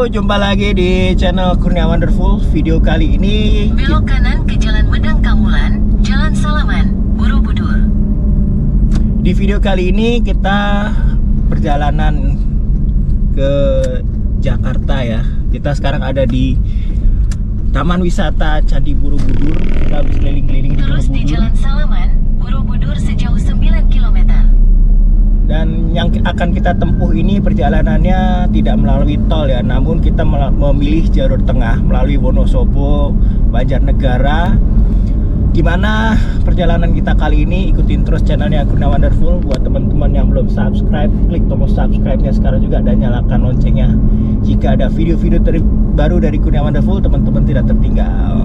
jumpa lagi di channel Kurnia Wonderful. Video kali ini belok kanan ke Jalan Medang Kamulan, Jalan Salaman, Borobudur. Di video kali ini kita perjalanan ke Jakarta ya. Kita sekarang ada di Taman Wisata Candi Borobudur. Kita habis keliling-keliling di Terus di Borobudur. Jalan Salaman, Borobudur sejauh 9 km. Dan yang akan kita tempuh ini perjalanannya tidak melalui tol ya, namun kita memilih jalur tengah melalui Wonosobo, Banjarnegara. Gimana perjalanan kita kali ini? Ikutin terus channelnya Kurnia Wonderful. Buat teman-teman yang belum subscribe, klik tombol subscribe-nya sekarang juga dan nyalakan loncengnya. Jika ada video-video terbaru dari Kurnia Wonderful, teman-teman tidak tertinggal.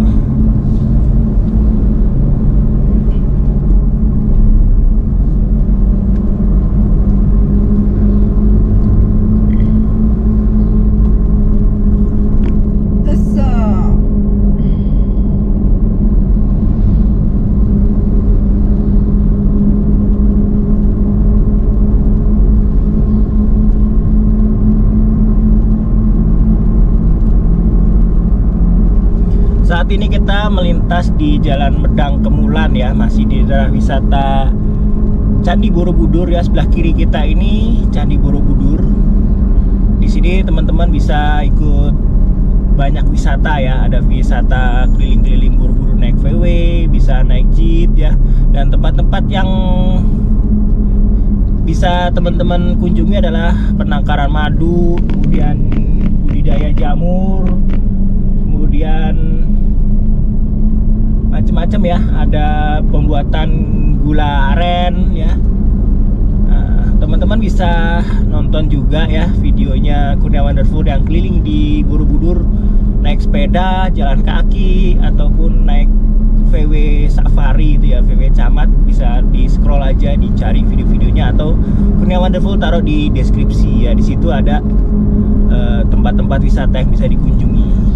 Saat ini kita melintas di Jalan Medang Kemulan ya, masih di daerah wisata Candi Borobudur ya. Sebelah kiri kita ini Candi Borobudur. Di sini teman-teman bisa ikut banyak wisata ya. Ada wisata keliling-keliling Borobudur naik VW, bisa naik jeep ya. Dan tempat-tempat yang bisa teman-teman kunjungi adalah penangkaran madu, kemudian budidaya jamur, kemudian macam-macam ya, ada pembuatan gula aren ya. Nah, teman-teman bisa nonton juga ya videonya Kurnia Wonderful yang keliling di Borobudur, naik sepeda, jalan kaki, ataupun naik VW safari itu ya, VW camat. Bisa di scroll aja, dicari video-videonya, atau Kurnia Wonderful taruh di deskripsi ya. Di situ ada tempat-tempat wisata yang bisa dikunjungi.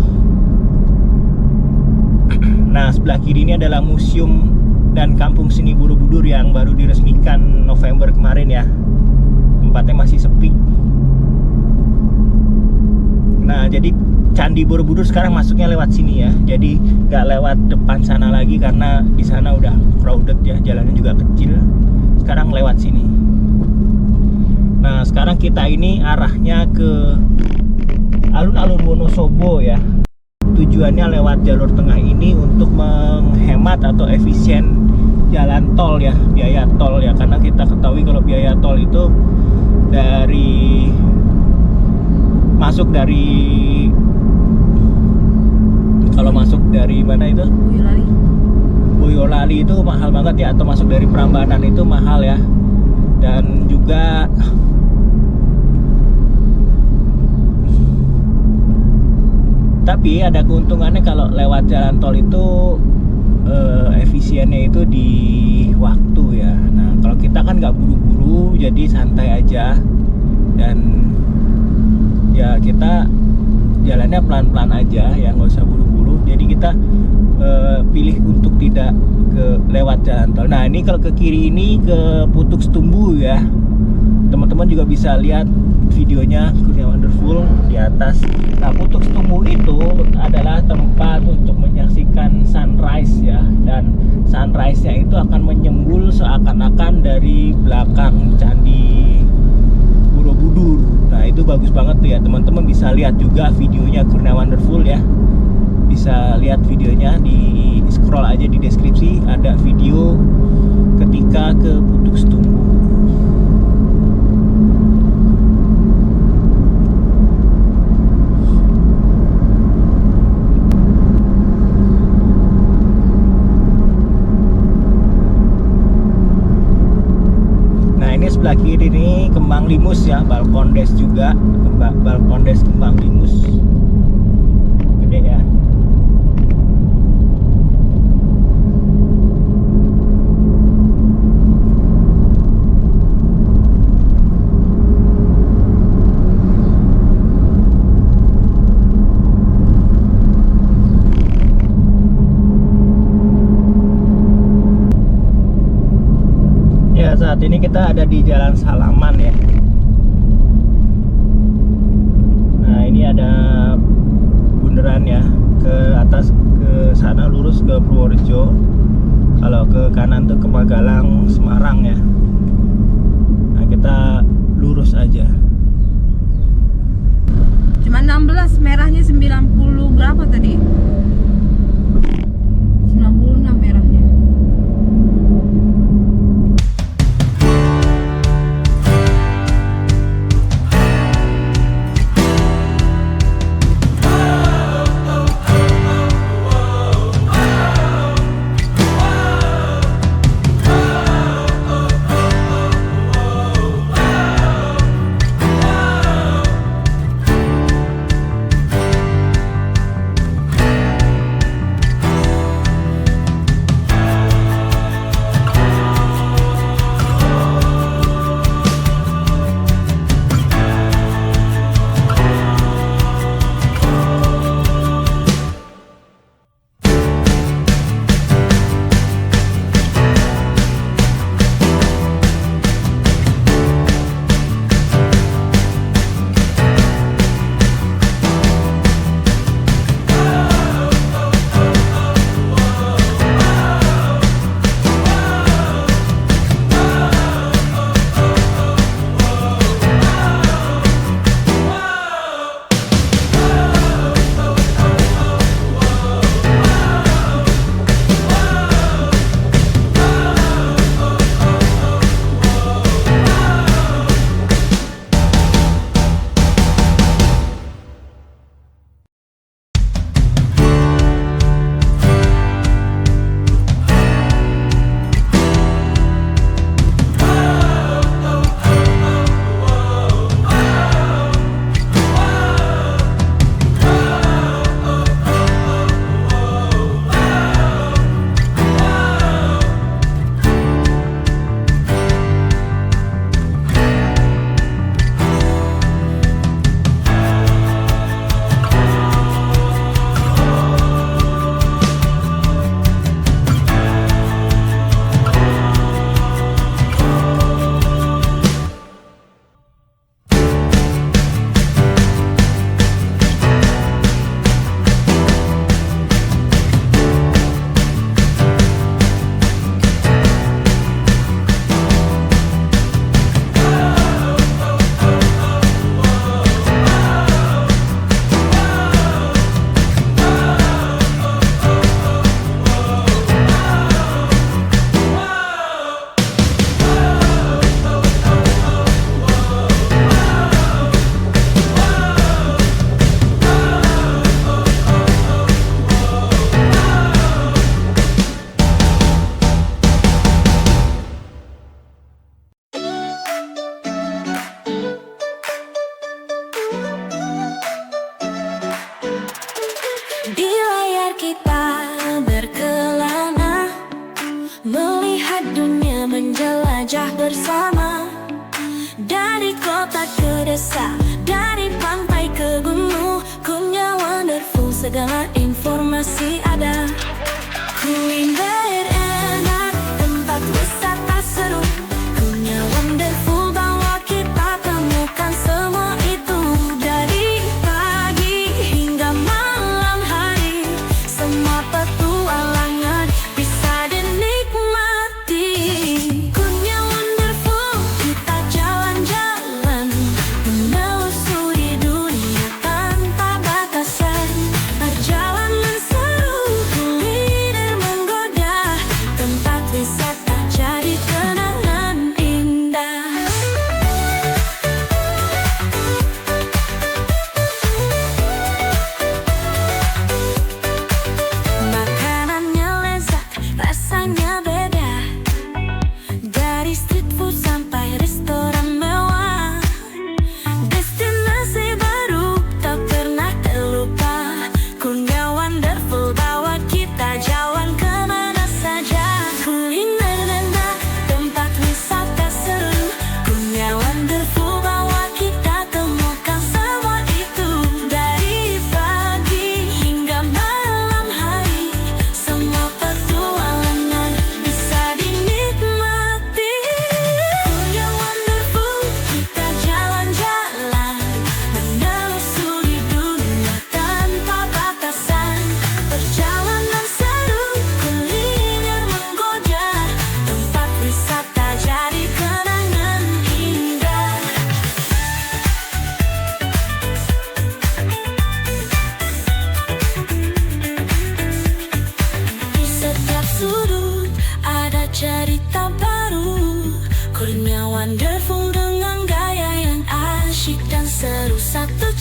Nah, sebelah kiri ini adalah Museum dan Kampung Seni Borobudur yang baru diresmikan November kemarin ya. Tempatnya masih sepi. Nah, jadi Candi Borobudur sekarang masuknya lewat sini ya. Jadi nggak lewat depan sana lagi karena di sana udah crowded ya, jalannya juga kecil. Sekarang lewat sini. Nah, sekarang kita ini arahnya ke alun-alun Wonosobo ya. Tujuannya lewat jalur tengah ini untuk menghemat atau efisien jalan tol ya, biaya tol ya. Karena kita ketahui kalau biaya tol itu kalau masuk dari mana itu? Boyolali itu mahal banget ya, atau masuk dari Prambanan itu mahal ya. Dan juga tapi ada keuntungannya kalau lewat jalan tol itu efisiennya itu di waktu ya. Nah, kalau kita kan nggak buru-buru, jadi santai aja, dan ya kita jalannya pelan-pelan aja ya, nggak usah buru-buru. Jadi kita pilih untuk tidak lewat jalan tol. Nah, ini kalau ke kiri ini ke Putuk Setumbu ya. Teman-teman juga bisa lihat videonya Kurnia Wonderful di atas. Nah, Putuk Setumbu itu adalah tempat untuk menyaksikan sunrise ya, dan sunrise-nya itu akan menyembul seakan-akan dari belakang Candi Borobudur. Nah, itu bagus banget tuh ya, teman-teman bisa lihat juga videonya Kurnia Wonderful ya. Bisa lihat videonya, di scroll aja di deskripsi, ada video ketika ke Putuk Setumbu. Sebelah kiri ini Kembang Limus ya, Balkondes juga, Balkondes Kembang Limus, gede ya. Saat ini kita ada di Jalan Salaman ya. Nah, ini ada bundaran ya, ke atas ke sana lurus ke Purworejo. Kalau ke kanan tuh ke Magalang, Semarang ya. Nah, kita lurus aja. Cuma 16, merahnya 90 berapa tadi? 96 merahnya. Di layar kita berkelana, melihat dunia menjelajah bersama. Dari kota ke desa, dari pantai ke gunung, Kunya Wonderful, segala informasi ada. Kuliner enak, tempat wisata seru, Kunya Wonderful bawa kita temukan semua itu. Dari pagi hingga malam hari, semua petualangan bisa dinikmati. Kunya Wonderful, kita jalan-jalan, menelusuri dunia tanpa batasan. Perjalanan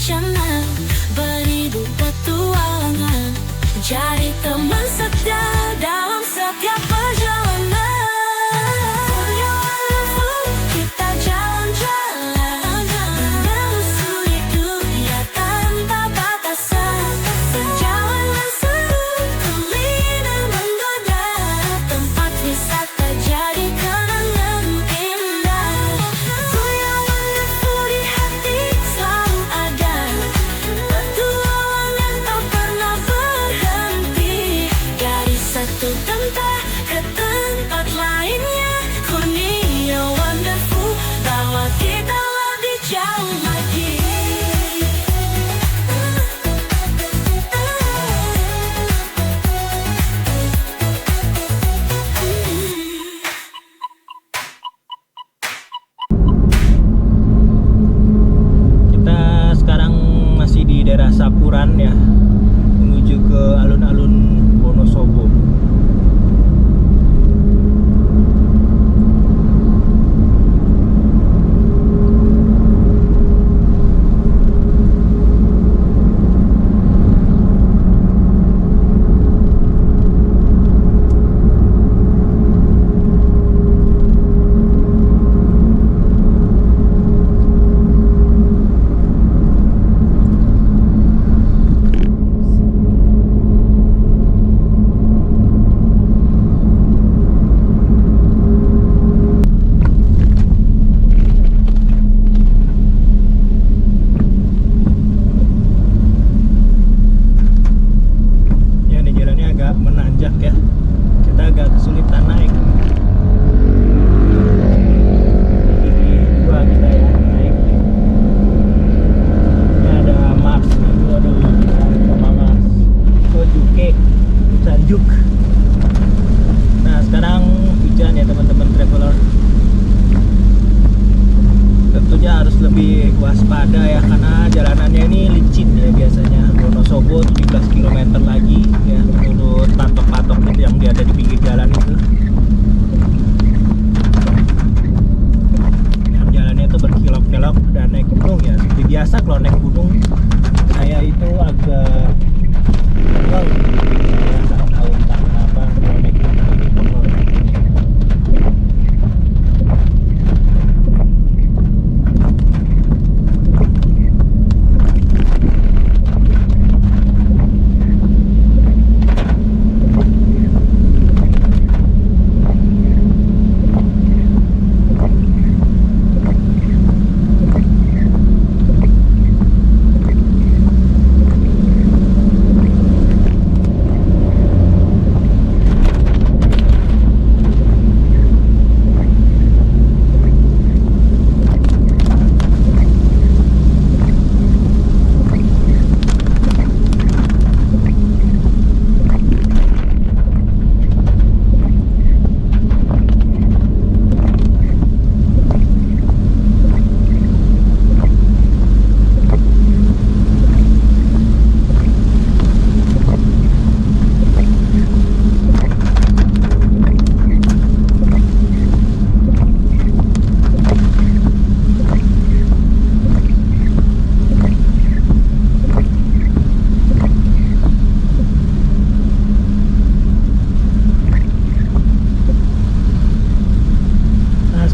rencana, beribu petualangan, jadi teman setia dalam setiap perjalanan. Kita jalan-jalan menelusuri dunia tanpa batasan. Perjalanan seru, kuliner menggoda, tempat wisata jadi kenangan indah. Yang wonderful di hati selalu ada, petualangan tak pernah berhenti. Dari satu tempat ke tempat lainnya, dunia wonderful bawa kita lebih jauh lagi. Kita sekarang masih di daerah Sapuran ya, menuju ke alun-alun Wonosobo. Ya, ini jalannya agak menanjak ya, kita agak kesulitan naik. Ini dua kita ya naik. Ini ada Mars nih, aduh sama Mars. Juke, Sanjuk. Nah sekarang hujan ya teman-teman traveler. Tentunya harus lebih waspada ya, karena jalanannya ini licin ya biasanya. Wonosobo 17 km lagi ya, menurut patok-patok yang dia ada di pinggir jalan itu. Yang jalannya itu berkelok-kelok dan naik gunung ya. Seperti biasa kalau naik gunung saya itu agak pegel. Saya nggak tahu entah kenapa kalau naik gunung ini pegel.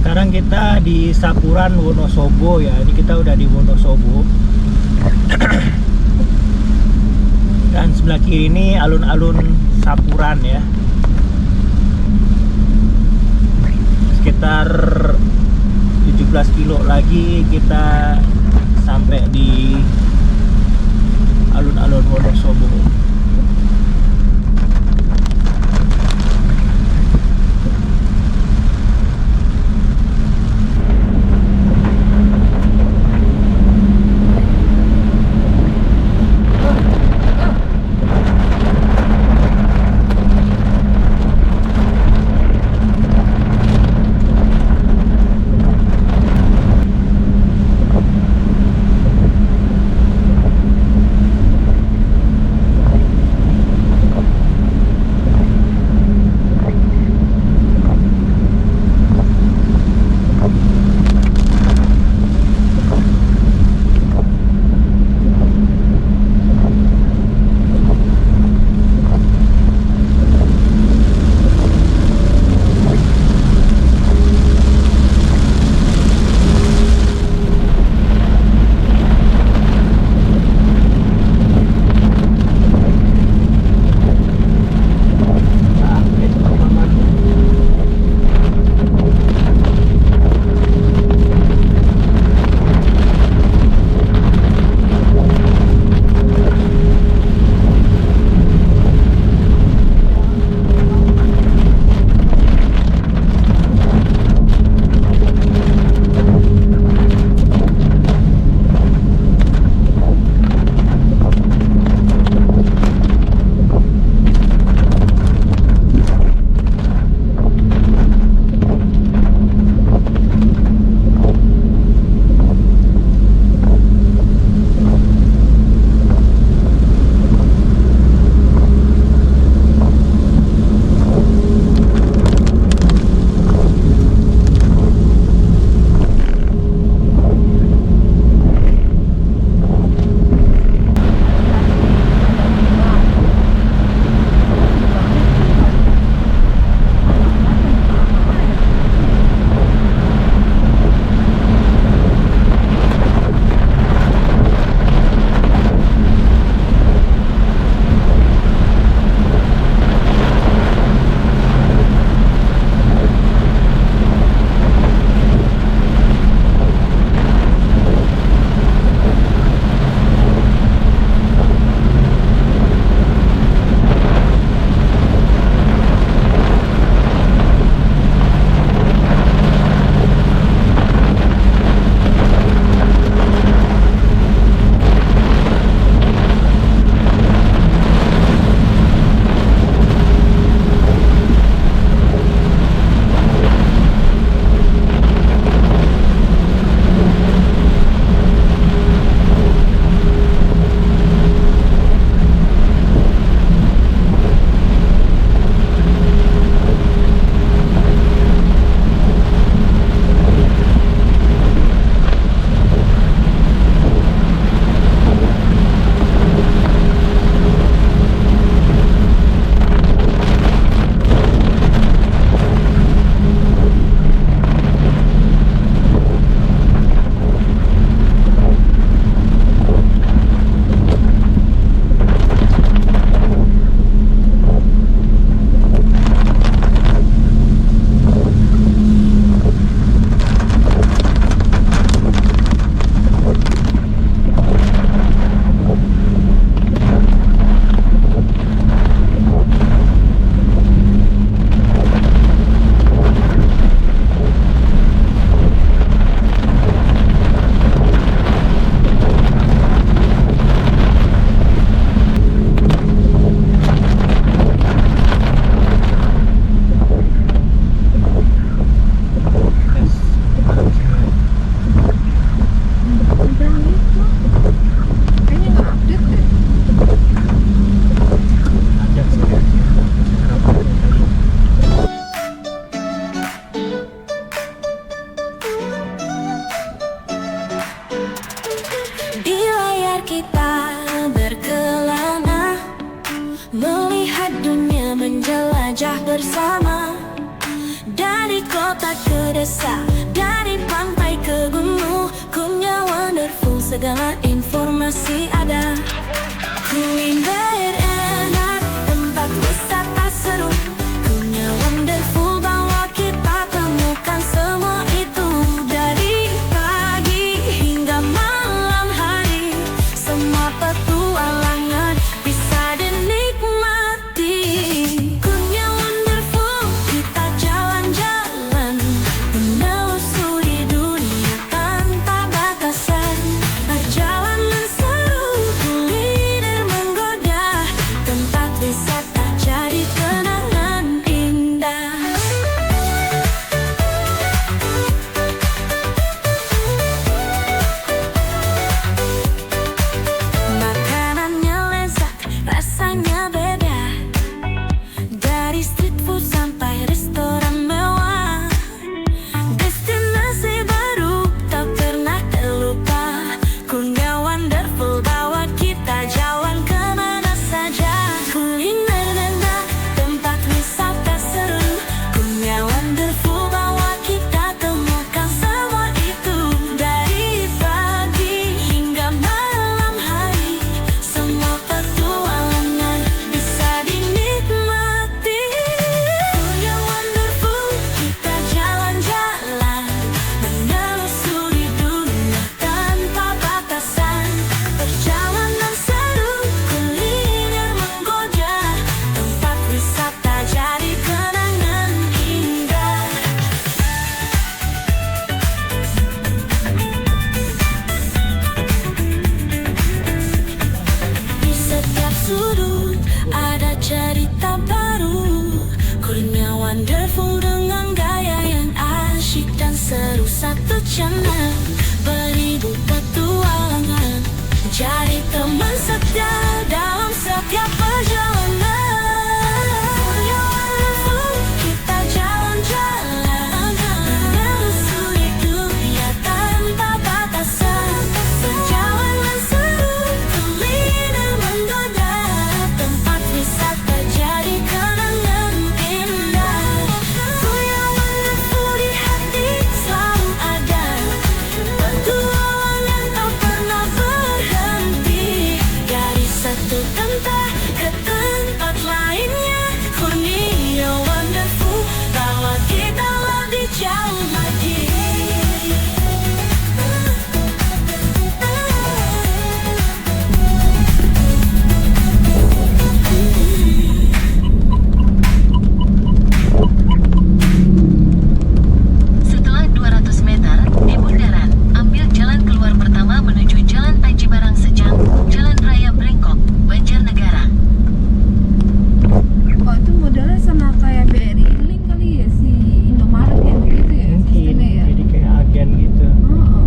Sekarang kita di Sapuran Wonosobo ya. Ini kita udah di Wonosobo. Dan sebelah kiri ini alun-alun Sapuran ya. Sekitar 17 kilo lagi kita sampai di alun-alun Wonosobo. melihat dunia menjelajah bersama. Dari kota ke desa, dari pantai ke gunung, Kurnia Wonderful segala informasi ada. Kuliner enak, tempat wisata seru, Kurnia Wonderful bawa kita temukan semua itu. Dari pagi hingga malam hari, semua petualangan bisa dinikmati. Kurnia Wonderful, kita jalan-jalan, menelusuri dunia tanpa batasan. Perjalanan seru, kuliner menggoda, tempat wisata jadi kenangan indah. Makanannya lezat, rasanya beda. Dari street food sampai restoran mewah, destinasi baru tak pernah terlupa. Kurnia Wonderful bawa kita jalan kemana saja. Kuliner enak, tempat wisata seru, Kurnia Wonderful bawa kita temukan semua itu. Dari pagi hingga malam hari, semua petualangan bisa dinikmati. Kurnia Wonderful, kita jalan-jalan, menelusuri dunia tanpa batasan. Perjalanan seru, kuliner menggoda, tempat wisata jadi kenangan indah. Di setiap sudut ada cerita baru, Kurnia Wonderful dengan gaya yang asyik dan seru. Satu channel, beribu petualangan, jadi teman setia dalam setiap perjalanan. Kurnia Wonderful, kita jalan-jalan, menelusuri dunia tanpa batasan. Perjalanan seru, kuliner menggoda, tempat wisata jadi kenangan indah. Kurnia Wonderful di hati selalu ada, petualangan tak pernah berhenti. Dari satu tempat ke tempat lainnya, Kurnia Wonderful bawa kita lebih jauh lagi. Setelah 200 meter, di bundaran, ambil jalan keluar pertama menuju Jalan Aji Barang Sejam, Jalan Raya Brengkok, Banjarnegara. Oh itu modelnya sama kayak BRI Link kali ya, si Indomaret yang begitu ya Mungkin sistemnya ya. jadi kayak agen gitu. Oh.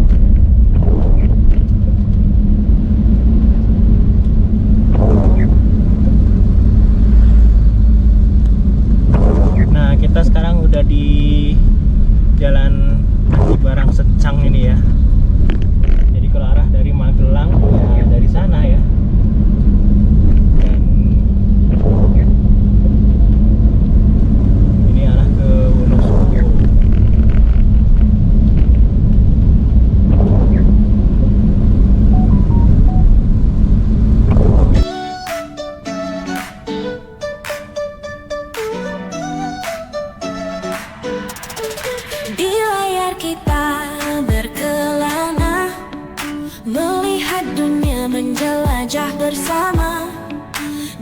Nah, kita sekarang udah di Jalan Aji Barang Secang ini ya. Jadi kalau arah dari Magelang ya dari sana ya. Dan ini arah ke Wonosobo. Di layar kita berkelana, melihat dunia menjelajah bersama.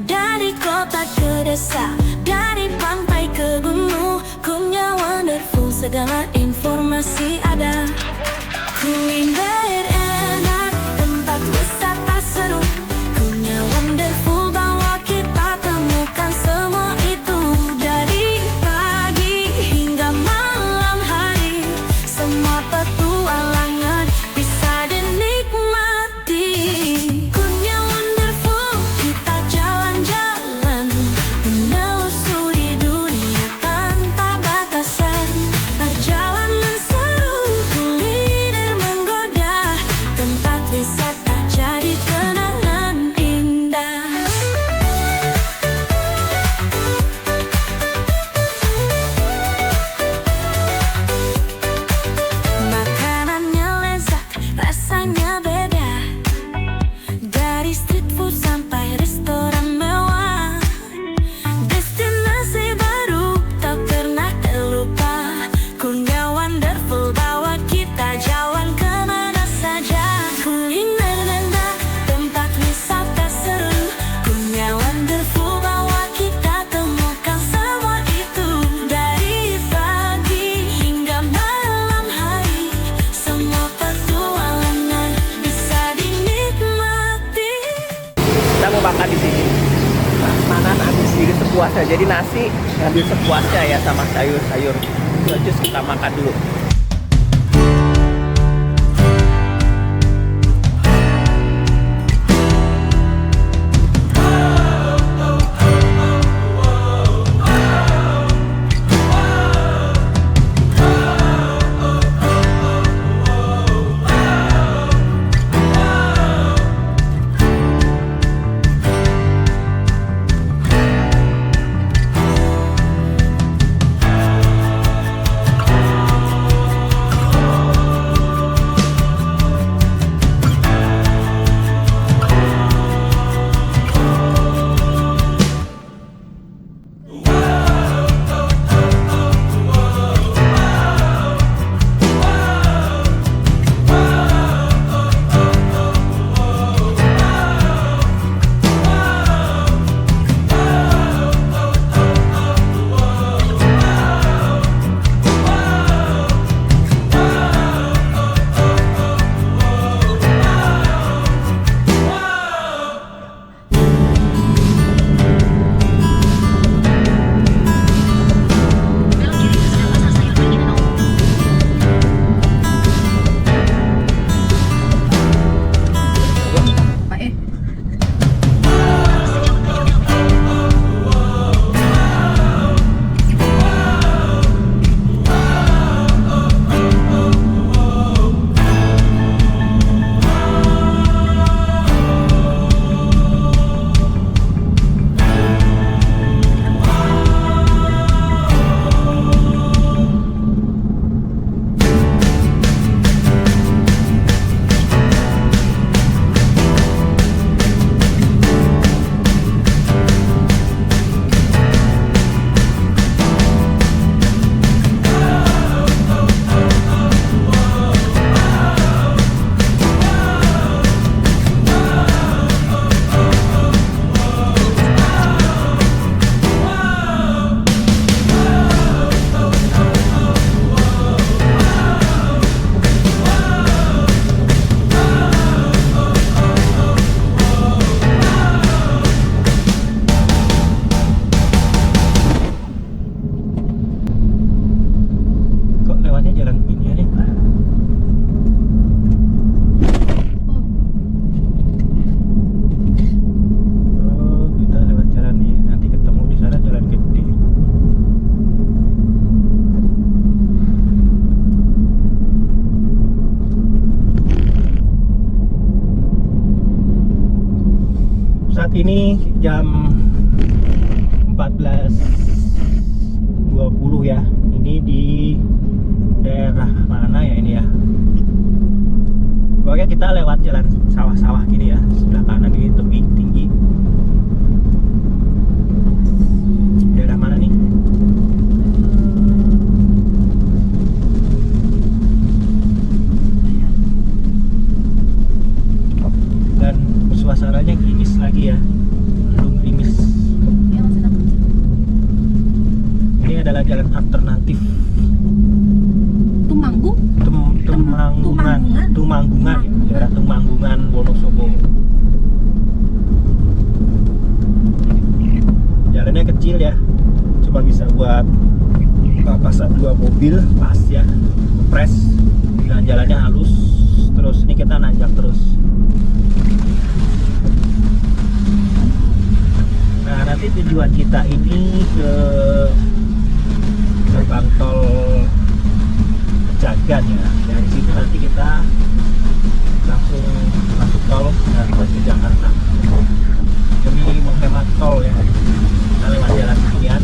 Dari kota ke desa, dari pantai ke gunung, Kurnia Wonderful segala informasi ada. Kuliner enak, tempat wisata seru, Kurnia Wonderful bawa kita temukan semua itu. Dari pagi hingga malam hari, semua petualangan bisa dinikmati. Kurnia Wonderful, kita jalan-jalan, menelusuri dunia tanpa batasan. Perjalanan seru, Nah, jadi nasi ngambil sepuasnya ya sama sayur-sayur. Terus kita makan dulu. Saat ini jam 14.20 ya. Ini di daerah mana ya ini ya? Pokoknya kita lewat jalan sawah-sawah gini ya. Sebelah kanan ini tebing tinggi. Daerah mana nih? Dan suasananya gerimis lagi ya, belum gerimis. Ini adalah jalan alternatif. Tumanggungan, daerah Tumanggungan, Wonosobo. Jalannya kecil ya, cuma bisa buat papasan 2 mobil pas ya, kempres. Dan jalannya halus, terus ini kita nanjak terus. Nah, nanti tujuan kita ini ke gerbang tol Pejagan ya. Dari situ nanti kita langsung masuk tol dan ke Jakarta. Demi menghemat tol ya, kita lewat jalan beginian.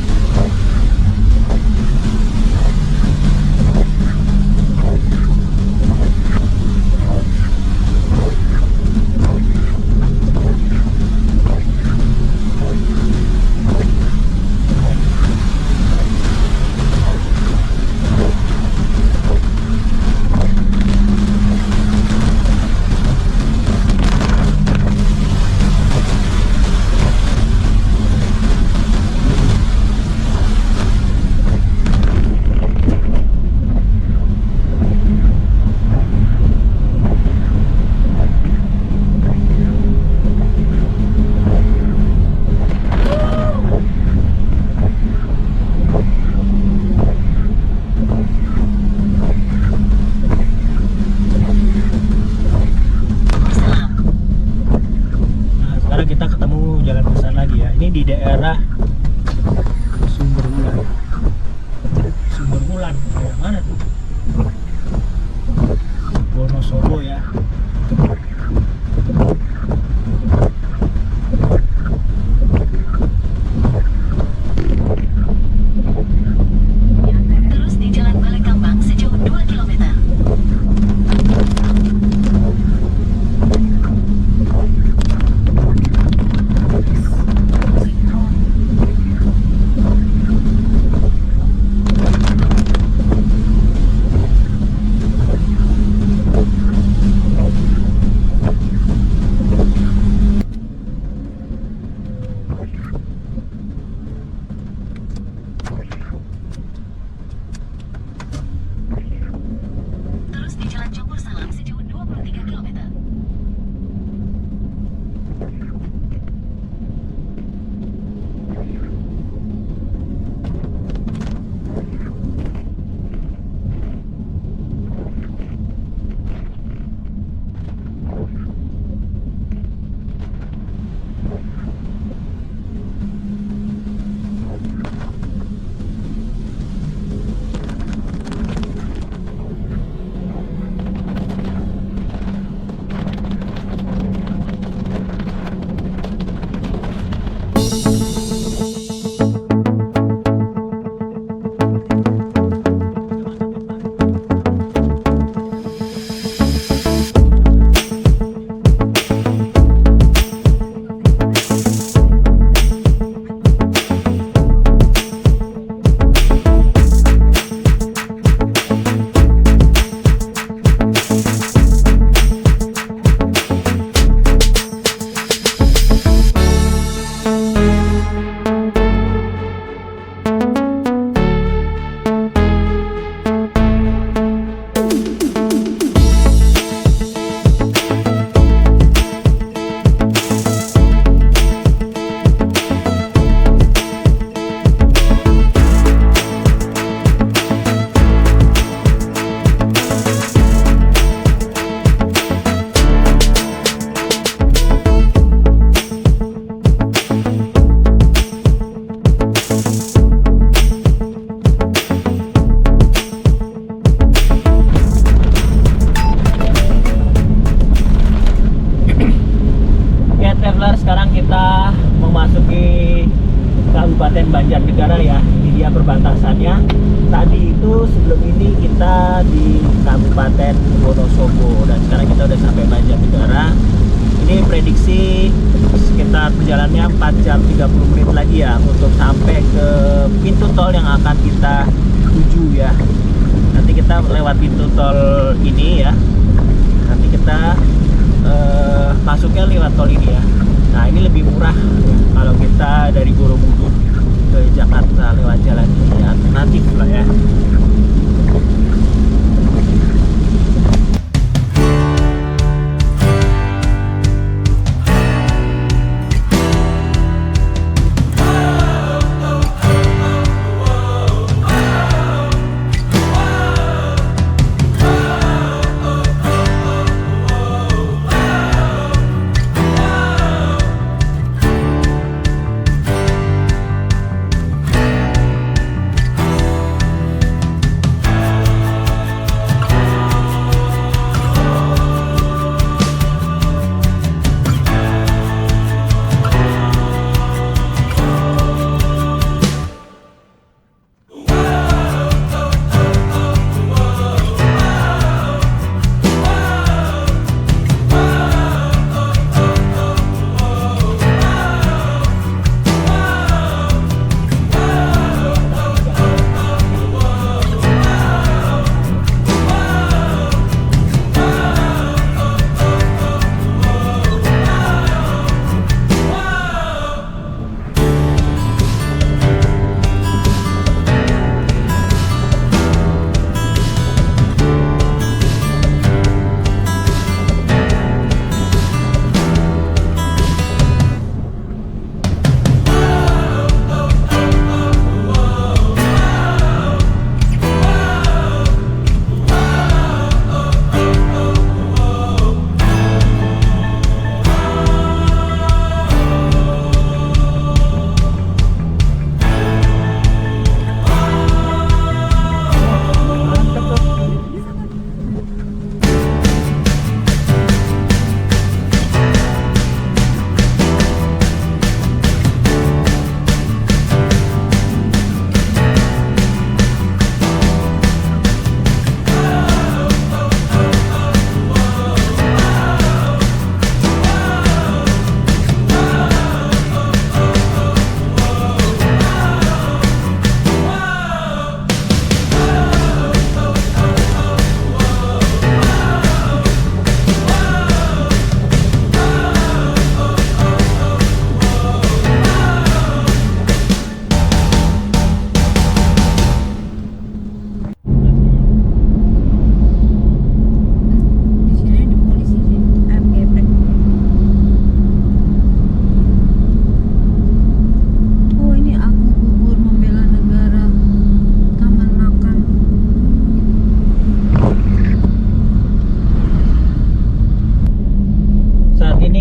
ya. Ini dia perbatasannya. Tadi itu sebelum ini kita di Kabupaten Wonosobo dan sekarang kita udah sampai Banjarnegara. Ini prediksi sekitar perjalanannya 4 jam 30 menit lagi ya untuk sampai ke pintu tol yang akan kita tuju ya. Nanti kita lewat pintu tol ini ya. Nanti kita masuknya lewat tol ini ya. Nah ini lebih murah ya, kalau kita dari Borobudur ke Jakarta lewat jalan ini alternatif lah ya.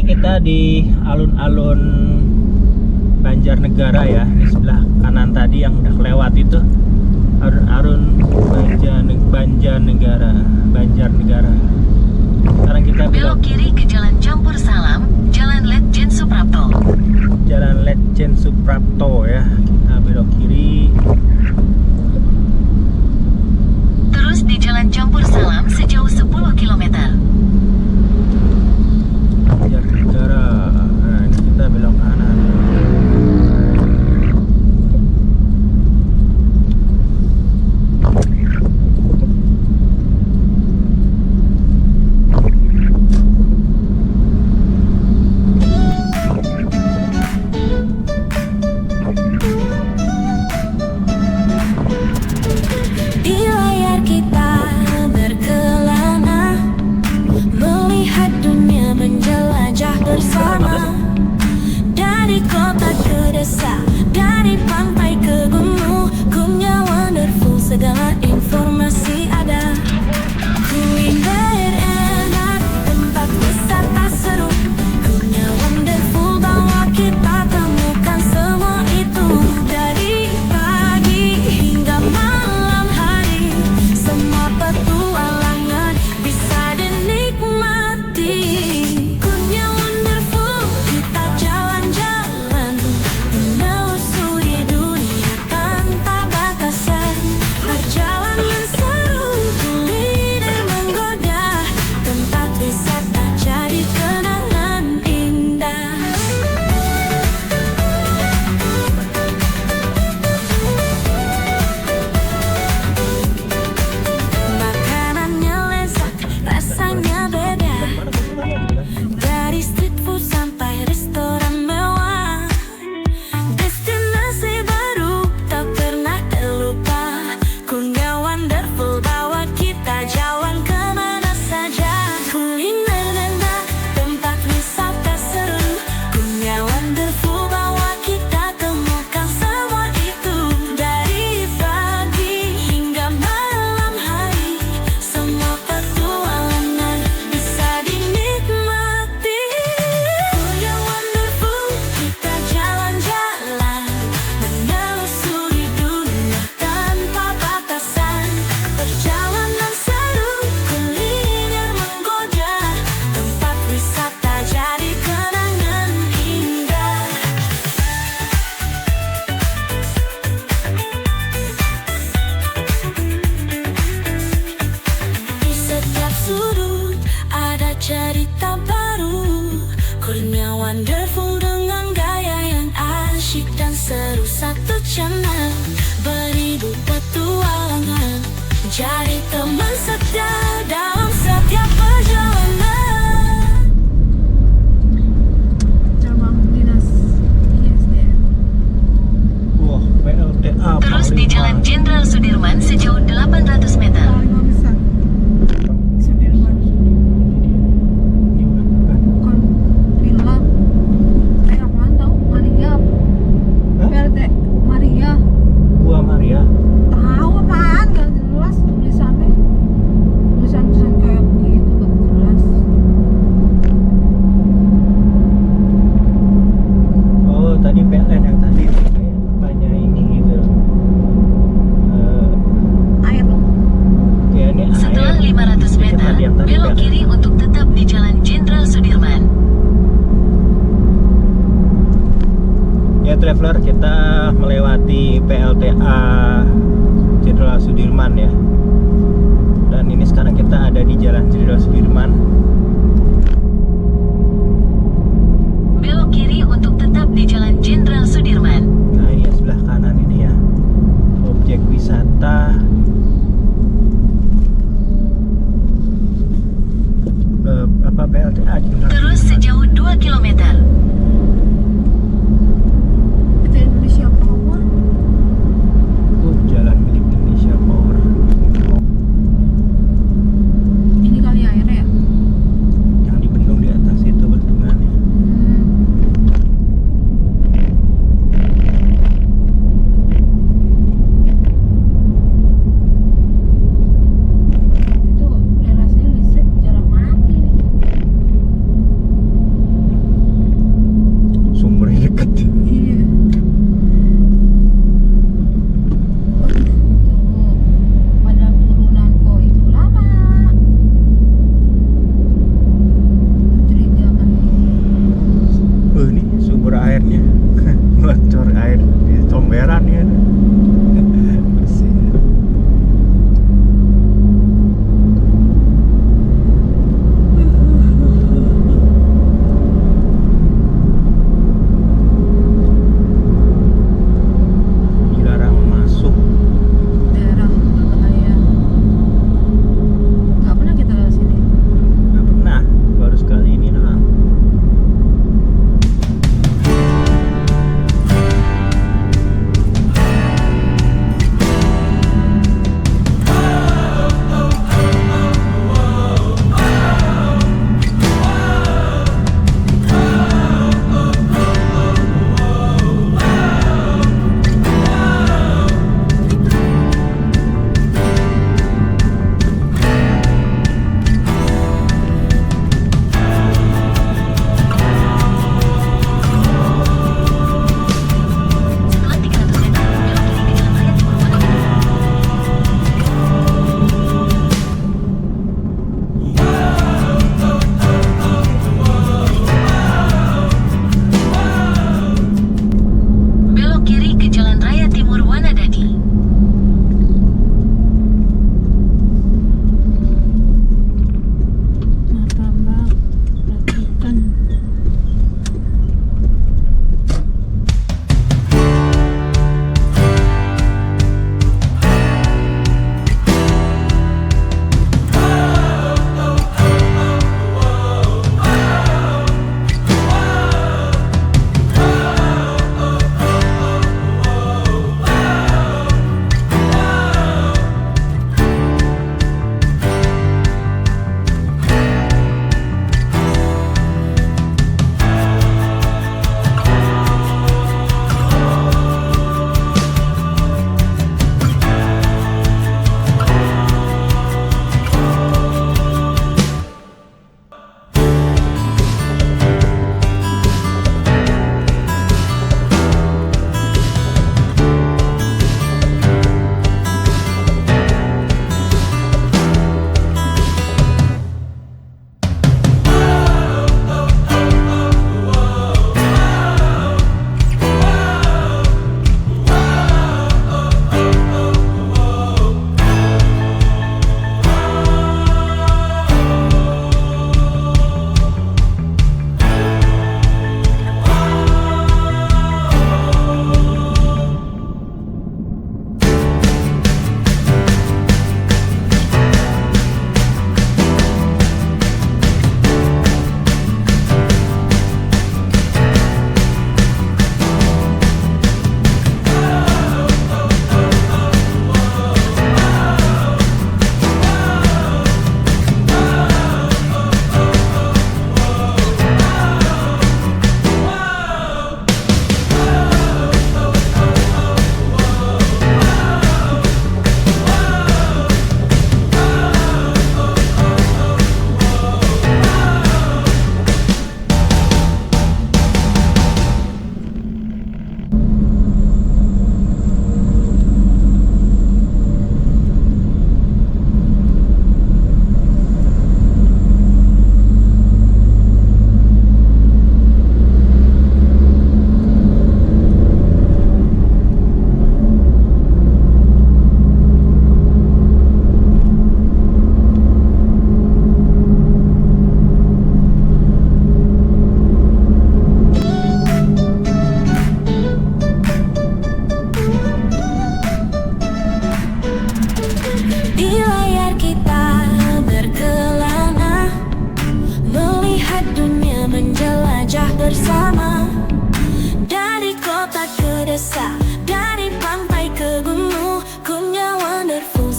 Kita di alun-alun Banjarnegara ya. Di sebelah kanan tadi yang udah kelewat itu alun-alun Banjarnegara. Sekarang kita Belok kiri ke Jalan Campur Salam, Jalan Letjen Suprapto. Jalan Letjen Suprapto ya. Kita belok kiri. Terus di Jalan Campur Salam sejauh 10 km. Banjarnegara. Nah, ini kita belok kanan. jadi teman setia dalam setiap perjalanan. Cabang dinas ISDM. Wah, PLTA Terus di Jalan Jenderal Sudirman sejauh 800 meter. Paling besar. Sudirman. Ini bukan. Bukan villa. Apaan tau? Maria. Hah? PLT Maria. Gua Maria. Tahu apaan? Gak jelas tulisannya. Tulisan kayak begitu gak jelas. Oh, tadi PLN yang tadi kayak apanya ini gitu. Air loh. Ya ini Setelah air. 500 meter, Tadi yang tadi belok PLN. kiri untuk tetap di Jalan Jenderal Sudirman. Ya traveler, kita melewati PLTA Jenderal Sudirman ya. Dan ini sekarang kita ada di Jalan Jenderal Sudirman. Belok kiri untuk tetap di Jalan Jenderal Sudirman. Nah ini ya sebelah kanan ini ya, objek wisata apa PLTA Jenderal Terus Sudirman. sejauh 2 km. PT Indonesia Power. Jalan milik Indonesia Power. Ini kali airnya ya.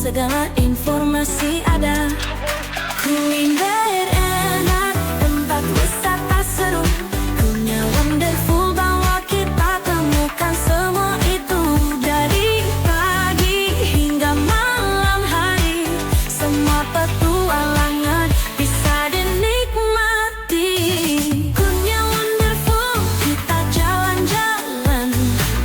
segala informasi ada. Kuliner enak, tempat wisata seru, punya wonderful bawa kita temukan semua itu. Dari pagi hingga malam hari, semua petualangan bisa dinikmati. Punya wonderful, kita jalan-jalan,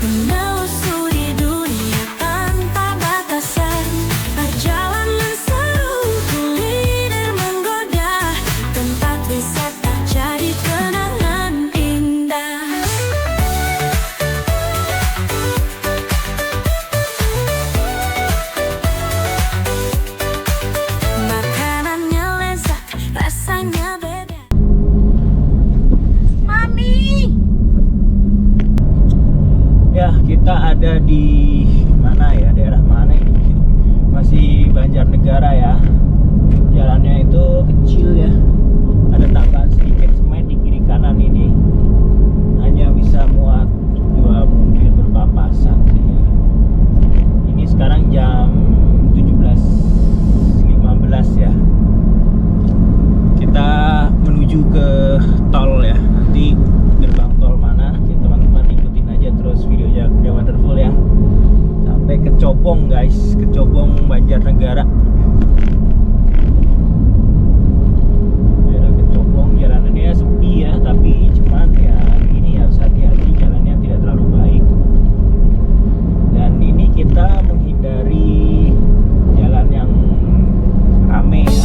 menelusuri dunia tanpa batasan. Perjalanan seru, kuliner menggoda, tempat wisata jadi kenangan indah. Makanannya lezat, rasanya beda. Mami, Ya, kita ada di mana ya? Daerah mana ini? Masih Banjarnegara ya. Jalannya itu kecil ya. Ada tambahan sedikit semen di kiri kanan ini. Hanya bisa muat 2 mobil berpapasan sih ya. Ini sekarang jam 17.15 ya. Kita menuju ke tol ya. Nanti gerbang tol mana, teman-teman ikutin aja terus videonya Kuda Wonderful ya. Sampai ke Cobong guys, ke Cobong Banjarnegara. Daerah ke Cobong jalanannya sepi ya, tapi cuman ya ini harus hati-hati, jalannya tidak terlalu baik. Dan ini kita menghindari jalan yang rame ya.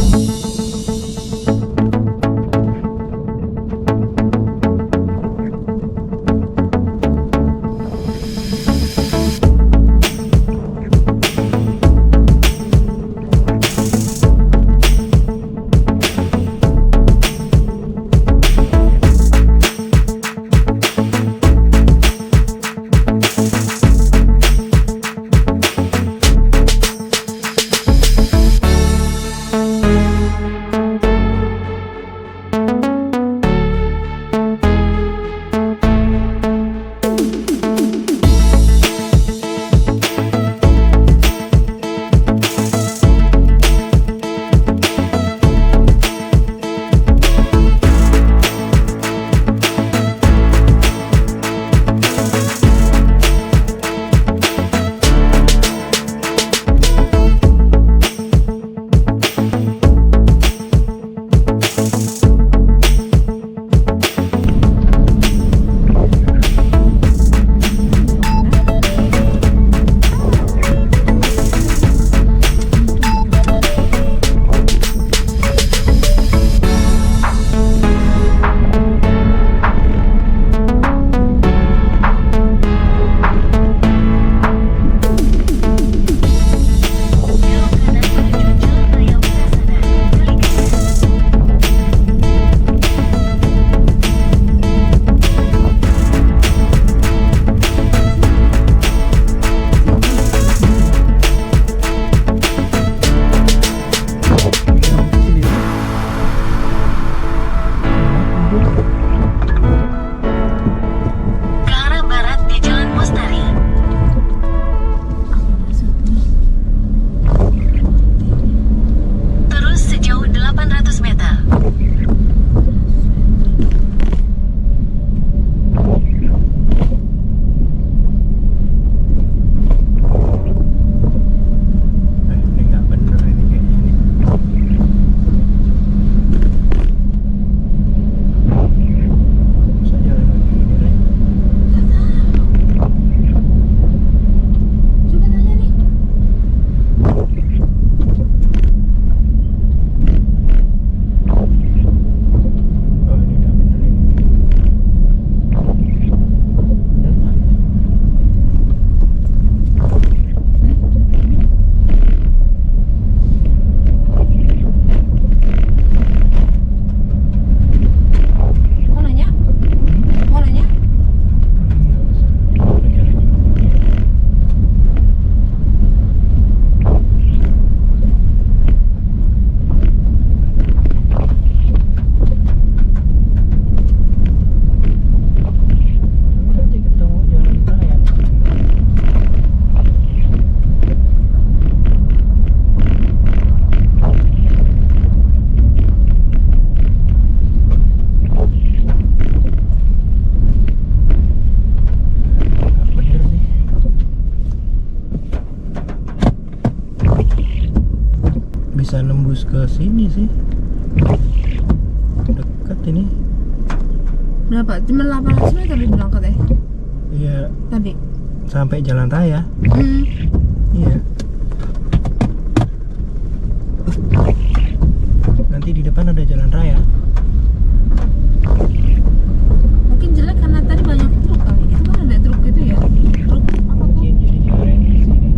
bisa nembus ke sini sih. Dekat ini. Berapa? Cuma 800 meter dibilang katanya. Iya, Tadi. sampai jalan raya. Iya. Nanti di depan ada jalan raya. Mungkin jelek karena tadi banyak truk kali. Itu kan ada truk gitu ya. Truk apa tuh? Mungkin jadi jalan di sini.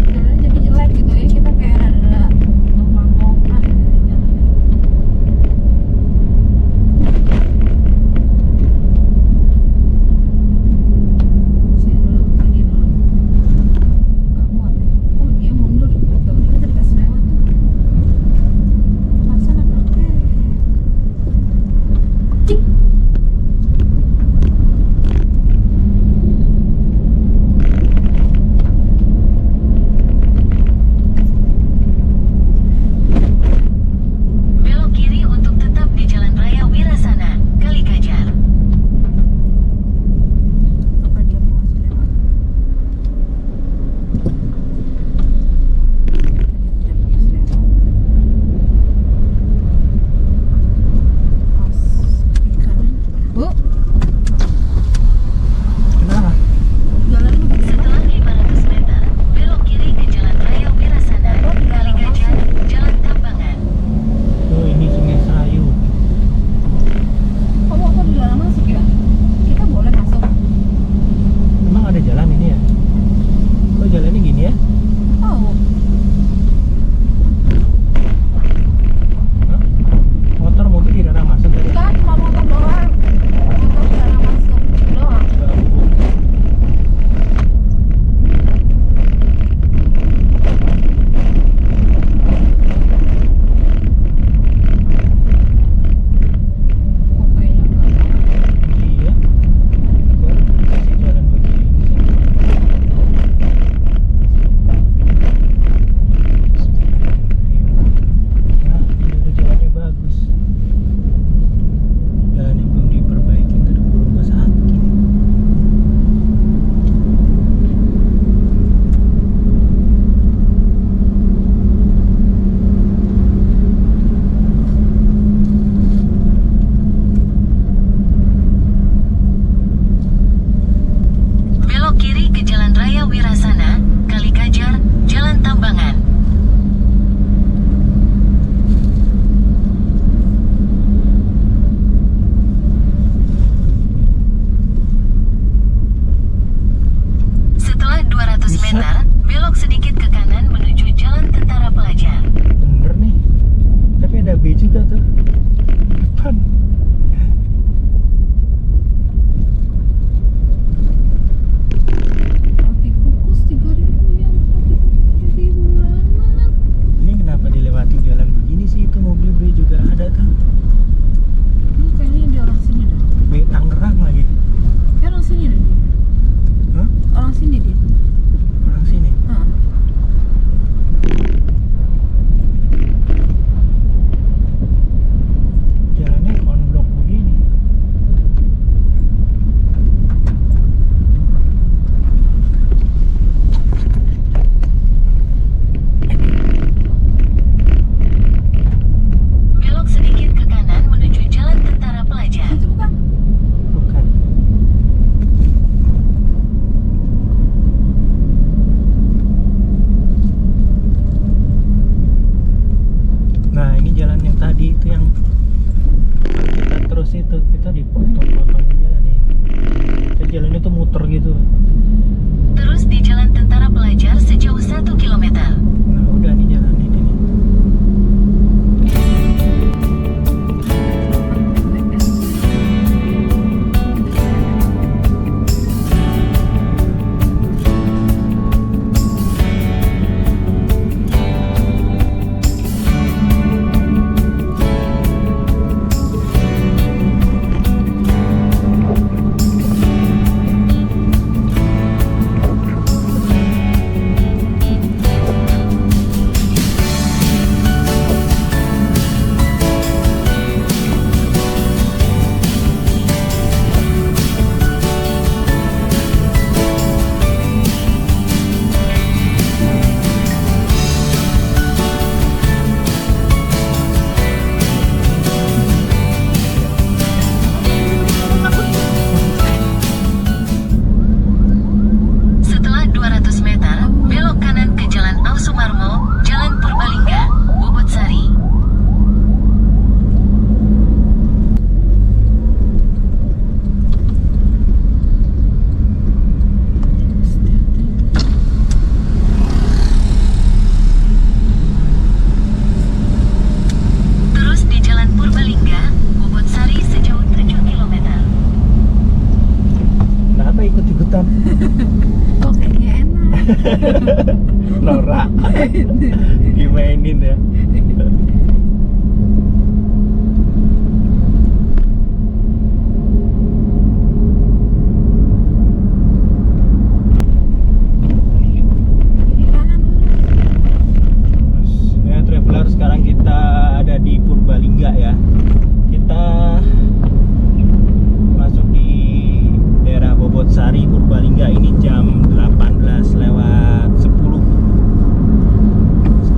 Jalannya jadi jelek gitu ya. Kita kayak ada numpang-numpang di jalannya. Sini dulu, ini dulu. Nggak muat ya. Oh dia mundur. Tuh, kita dikasih lewat tuh. Laksana pakai. Belok kiri untuk tetap di Jalan Raya Wirasana, Kalikajar. Apa dia mau ngasih lewat? Tidak pakai lewat. Pas di kanan. Bu, Kenapa? jalan begini. Setelah 500 meter, belok kiri ke Jalan Raya Wirasana, Kalikajar, Jalan Tambangan. Oh, ini Sungai Serayu. Kamu kok dilarang masuk ya? Kita boleh masuk. Emang ada jalan ini ya? Kok jalannya gini ya? Tahu. Hah? Motor mobil dilarang masuk tadi? Enggak, cuma motor doang. Motor dilarang masuk doang. Pokoknya enggak tahu. Iya. Kok dikasih jalan begini sih? Nah, ini udah jalannya bagus. Jalannya belum diperbaiki, ntar keburu gua sakit. Belok kiri ke Jalan Raya Wirasana, Kalikajar, Jalan Tambangan. Setelah 200 Bisa. meter, belok sedikit ke kanan menuju Jalan Tentara Pelajar. Bener nih. Tapi ada B juga tuh. Depan. Roti kukus 3.000 yang roti kukus 3.000 banget. Ini kenapa dilewati jalan begini sih? Itu mobil B juga ada tuh. Ini kayaknya dia orang sini dah. B Tangerang lagi. Kayak orang sini dah dia. Hah? Orang sini dia. Orang sini. Heeh. Jalannya norak dimainin ya. Kiri kanan lurus. Ya traveler, sekarang kita ada di Purbalingga ya. Kita masuk di daerah Bobotsari Purbalingga ini jam 18:10.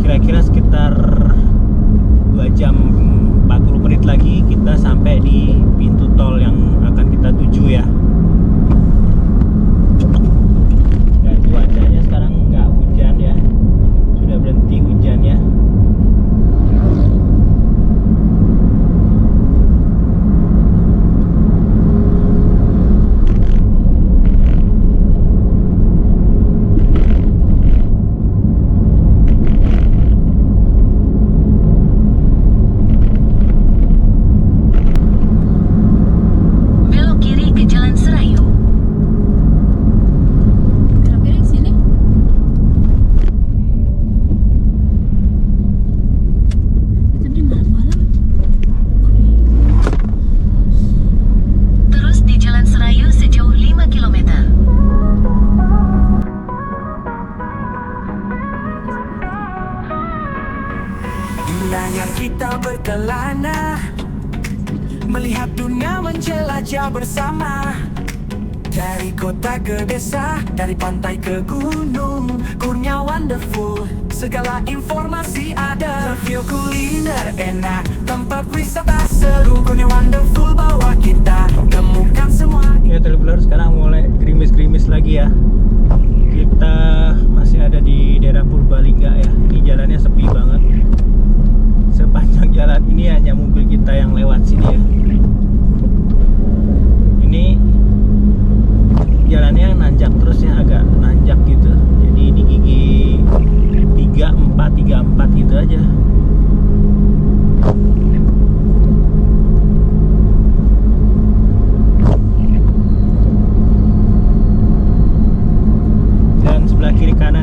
Kira-kira sekitar 2 jam 40 menit lagi kita sampai di pintu tol yang akan kita tuju ya. Dan cuacanya sekarang nggak hujan ya, sudah berhenti hujannya. Belok kiri ke Jalan Serayu. Belok kiri ke sini. Tadi malam-malam. Terus di Jalan Serayu sejauh 5 km. Wilayah kita berkelana, melihat dunia menjelajah bersama. Dari kota ke desa, dari pantai ke gunung, Kurnia wonderful, segala informasi ada. Review kuliner enak, tempat wisata seru, Kurnia wonderful bawa kita temukan semua. Ya traveler, sekarang mulai gerimis-gerimis lagi ya. Kita masih ada di daerah Purbalingga ya. Ini jalannya sepi banget. Sepanjang jalan ini hanya mobil kita yang lewat sini ya. Ini jalannya nanjak terus ya, agak nanjak gitu. Jadi ini gigi 34 gitu aja. Dan sebelah kiri kanan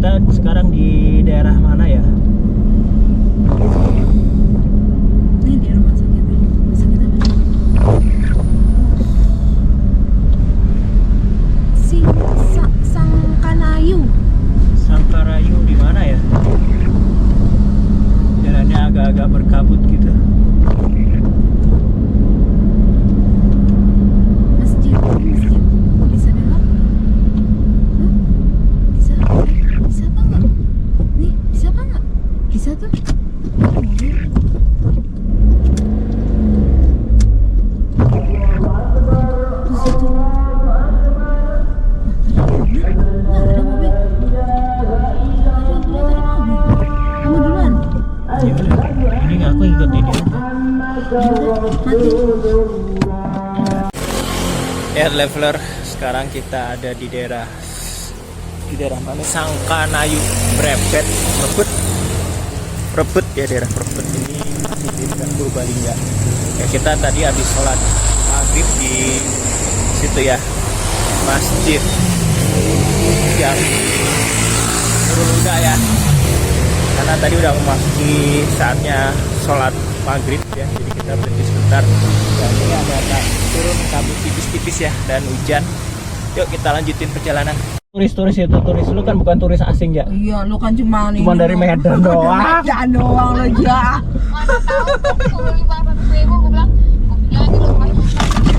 kita sekarang di daerah mana ya? Ini di rumah sakit nih. Rumah sakit apa? Sangkanayu. Sangkarayu di mana ya? Jalannya agak-agak berkabut gitu. Masjid. Bisa belok? Bisa? Bisa apa enggak? Nih, bisa apa enggak? Bisa tuh. Mobil. Di situ. Nggak ada mobil. Kamu duluan. Ya udah, ini aku ikutin dia. Mati. Air leveler, sekarang kita ada di daerah mana? Sangkanayu, Brebet ya, daerah Brebet ini di dekat Purbalingga. Ya, kita tadi habis sholat maghrib di situ ya, masjid yang Nurul Huda ya. Karena tadi udah memasuki saatnya sholat maghrib ya, jadi kita berhenti sebentar. Dan ini ada turun kabut tipis-tipis ya dan hujan. Yuk kita lanjutin perjalanan. Turis-turis itu, turis lu kan bukan turis asing ya? Iya, lu kan cuma Dari Medan doang. Medan doang lo ya. Mana tahu 500.000 gue bilang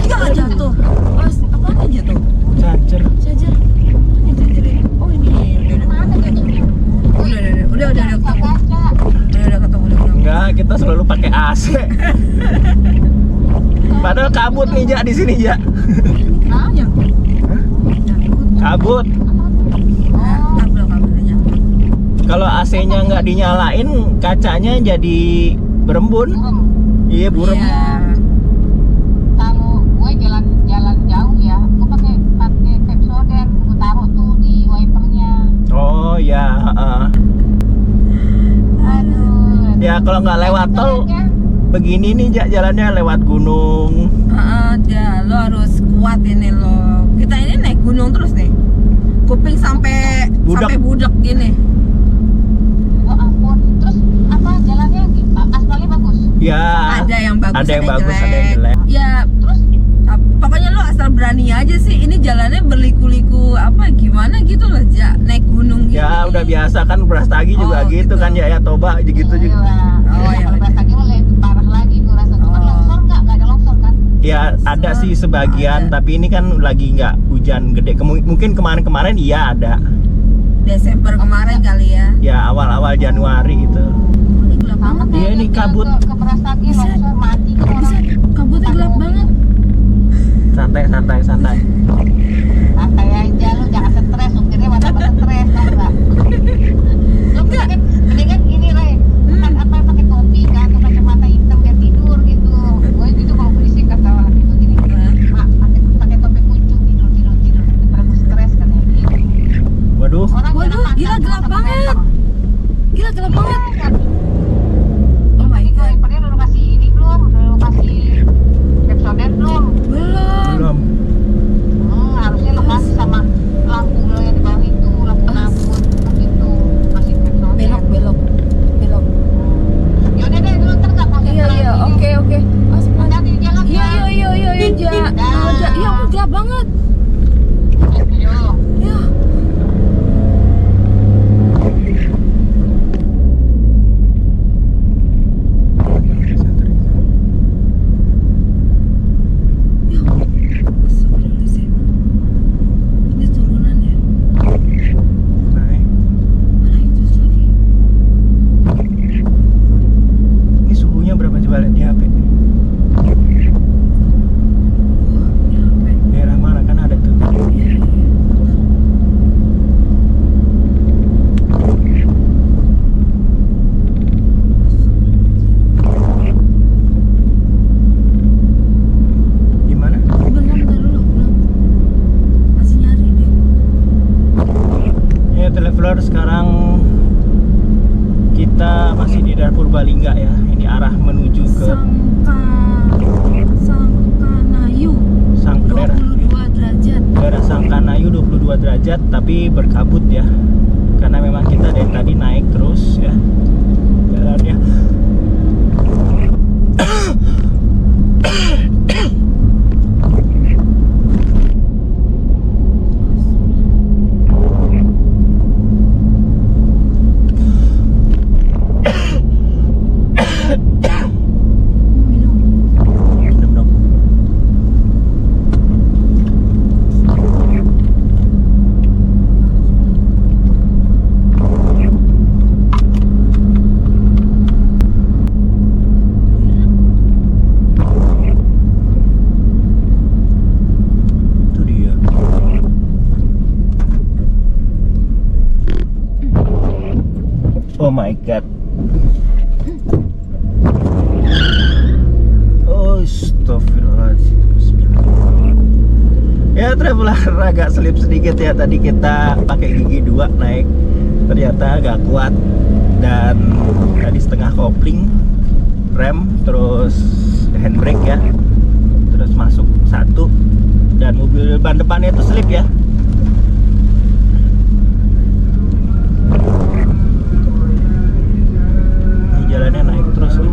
Enggak jatuh. Apaan yang jatuh? Charger. Charger. Ini chargernya. Oh ini udah ketemu. Enggak, kita selalu pakai AC. Padahal kabut nih Jak di sini Jak. Yang Kabut. kabelnya. Kalau AC-nya nggak dinyalain, kacanya jadi berembun. Iya burem. Iya. kalau gue jalan jauh ya, gue pakai Pepsodent, gue taruh tuh di wipernya. Oh ya. Aduh. Ya kalau nggak lewat tol, begini nih Jak, jalannya lewat gunung. Ya lo harus kuat ini lo. Kita ini naik gunung terus nih. Kuping sampai Budak. budak gini. Oh ampun. Terus apa jalannya? Aspalnya bagus. Ya. Ada yang bagus, ada yang bagus, ada yang jelek. Ya, Terus pokoknya lo asal berani aja sih. Ini jalannya berliku-liku apa gimana gitu loh, Ja. Naik gunung gitu. Ya udah biasa kan, Brastagi juga Oh, gitu gitu. kan ya, Toba gitu juga. Oh, ya kalau udah. beras lagi mulai parah lagi gue rasa. Cuman Oh. longsor nggak ada longsor kan? Ya ada sih sebagian, Ada. tapi ini kan lagi nggak hujan gede. Mungkin kemarin-kemarin iya ada. Desember kemarin kali ya. Ya awal-awal Januari gitu. Ini gelap banget. Iya, ini kabut. Ke beras lagi Bisa. longsor mati kan Bisa, orang. kabutnya gelap banget. Santai. Santai aja lu, jangan stres. Supirnya mana stres tau nggak? Lu mendingan gini Ray, kan apa pakai topi kan, atau kacamata hitam biar tidur gitu. Gue gitu kalau berisik kata orang itu gini. Mak, pakai topi kuncung tidur daripada gue stres katanya gitu. Waduh. Orang Waduh, jalan gila panjang gelap sama banget. meter. Gila gelap banget. Kan? Oh my Ini god. wipernya udah lu kasih ini belum? Udah lu kasih Pepsodent belum? Belum. Harusnya lu kasih sama lampu lo yang di bawah itu, lampu nabut gitu. Kasih Pepsodent. Belok. Yaudah deh, dulu ntar nggak konsen lagi. Oke. Hati-hati di jalan ya. Iya, Ja. Iya, ampun, gelap banget. Yo. Ya. Ya. Astagfirullahaladzim. Ini turunan ya. Naik. Mana itu lagi? Ini suhunya berapa coba lihat di HP? Ya, apa? Daerah mana kan ada tuh. Iya. Gimana? Belum, belum. Masih nyari deh. Ya traveler, sekarang kita masih di daerah Purbalingga ya. Ini arah menuju ke Sangkanayu daerah 22 derajat. Sangkanayu 22 derajat tapi berkabut ya. karena memang kita dari tadi naik terus ya jalannya. Minum dong. Itu dia. Oh my god. Oh, astagfirullahaladzim. Bismillah. Ya, traveler agak selip sedikit ya. Tadi kita pakai gigi 2 naik, ternyata agak kuat. Dan tadi setengah kopling, rem, terus handbrake ya, terus masuk 1. Dan mobil ban depannya itu selip ya. Ini jalannya naik terus nih.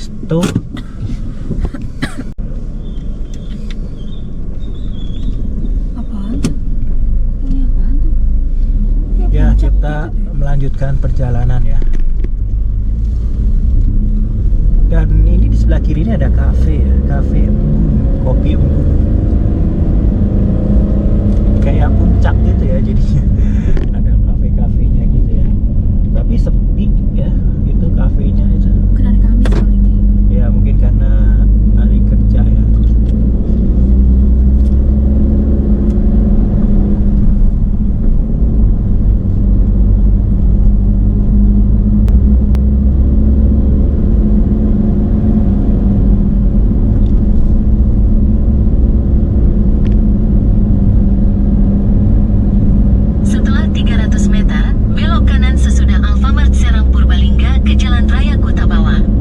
resto. Apaan tuh? Ini apaan tuh? Ya, kita melanjutkan perjalanan ya. Dan ini di sebelah kiri ini ada kafe ya, kafe Embun, kopi Embun. Kayak puncak gitu ya jadinya. Ada kafe-kafenya gitu ya. Tapi sepi ya, itu kafenya itu. Mungkin hari Kamis kali ini. Ya mungkin karena hari kerja ya. Setelah 300 meter, belok kanan sesudah Alfamart Serang Purbalingga ke Jalan Raya Kota Bawah. Ada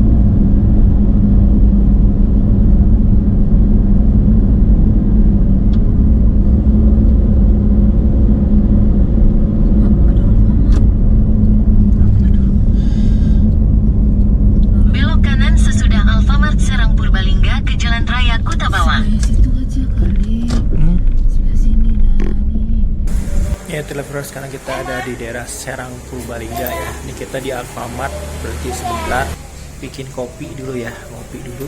Alfamart. Belok kanan sesudah Alfamart Serang Purbalingga ke Jalan Raya Kota Bawah. Sebelah situ aja kali. Hmm? Sebelah sini nih. Ya Televiewers, sekarang kita ada di daerah Serang Purbalingga ya. Ini kita di Alfamart, berhenti sebentar, bikin kopi dulu ya, ngopi dulu.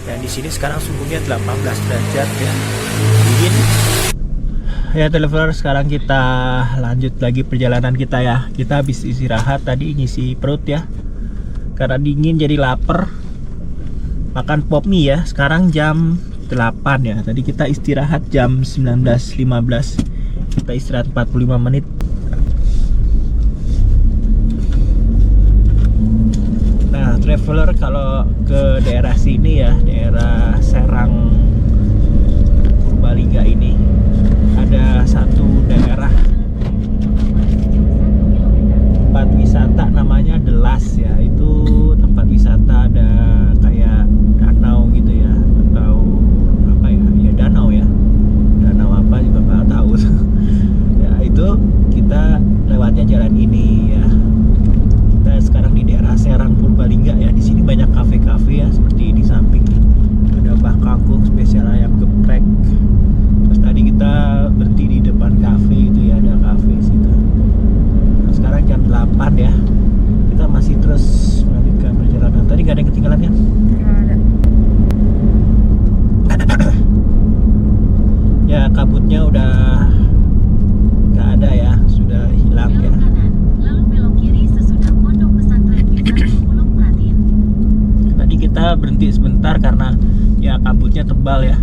Dan di sini sekarang suhunya 18 derajat ya, dingin. Ya Televiewers, sekarang kita lanjut lagi perjalanan kita ya. Kita habis istirahat tadi, ngisi perut ya. Karena dingin jadi lapar. Makan pop mie ya. Sekarang jam 8 ya. Tadi kita istirahat jam 19.15. Kita istirahat 45 menit. Nah, traveler kalau ke daerah sini ya, daerah Serang Purbalingga ini, ada satu daerah tempat wisata namanya Delas ya. Itu tempat wisata, ada kayak danau gitu ya, atau apa ya? Ya danau ya. Danau apa juga nggak tahu. Ya itu kita lewatnya jalan ini ya. Kita sekarang di daerah Serang Purbalingga ya. Di sini banyak kafe-kafe ya, seperti di samping nih. Ada Mbah Kangkung spesial ayam geprek. Terus tadi kita berhenti di depan kafe itu ya, ada kafe situ. Nah, sekarang jam 8 ya. Kita masih terus melanjutkan perjalanan. Tadi nggak ada yang ketinggalan kan? Nggak ada. Ya kabutnya udah nggak ada ya, sudah hilang ya. Belok kanan, lalu belok kiri sesudah Pondok Pesantren Bintang Pulau Pratin. Tadi kita berhenti sebentar karena ya kabutnya tebal ya.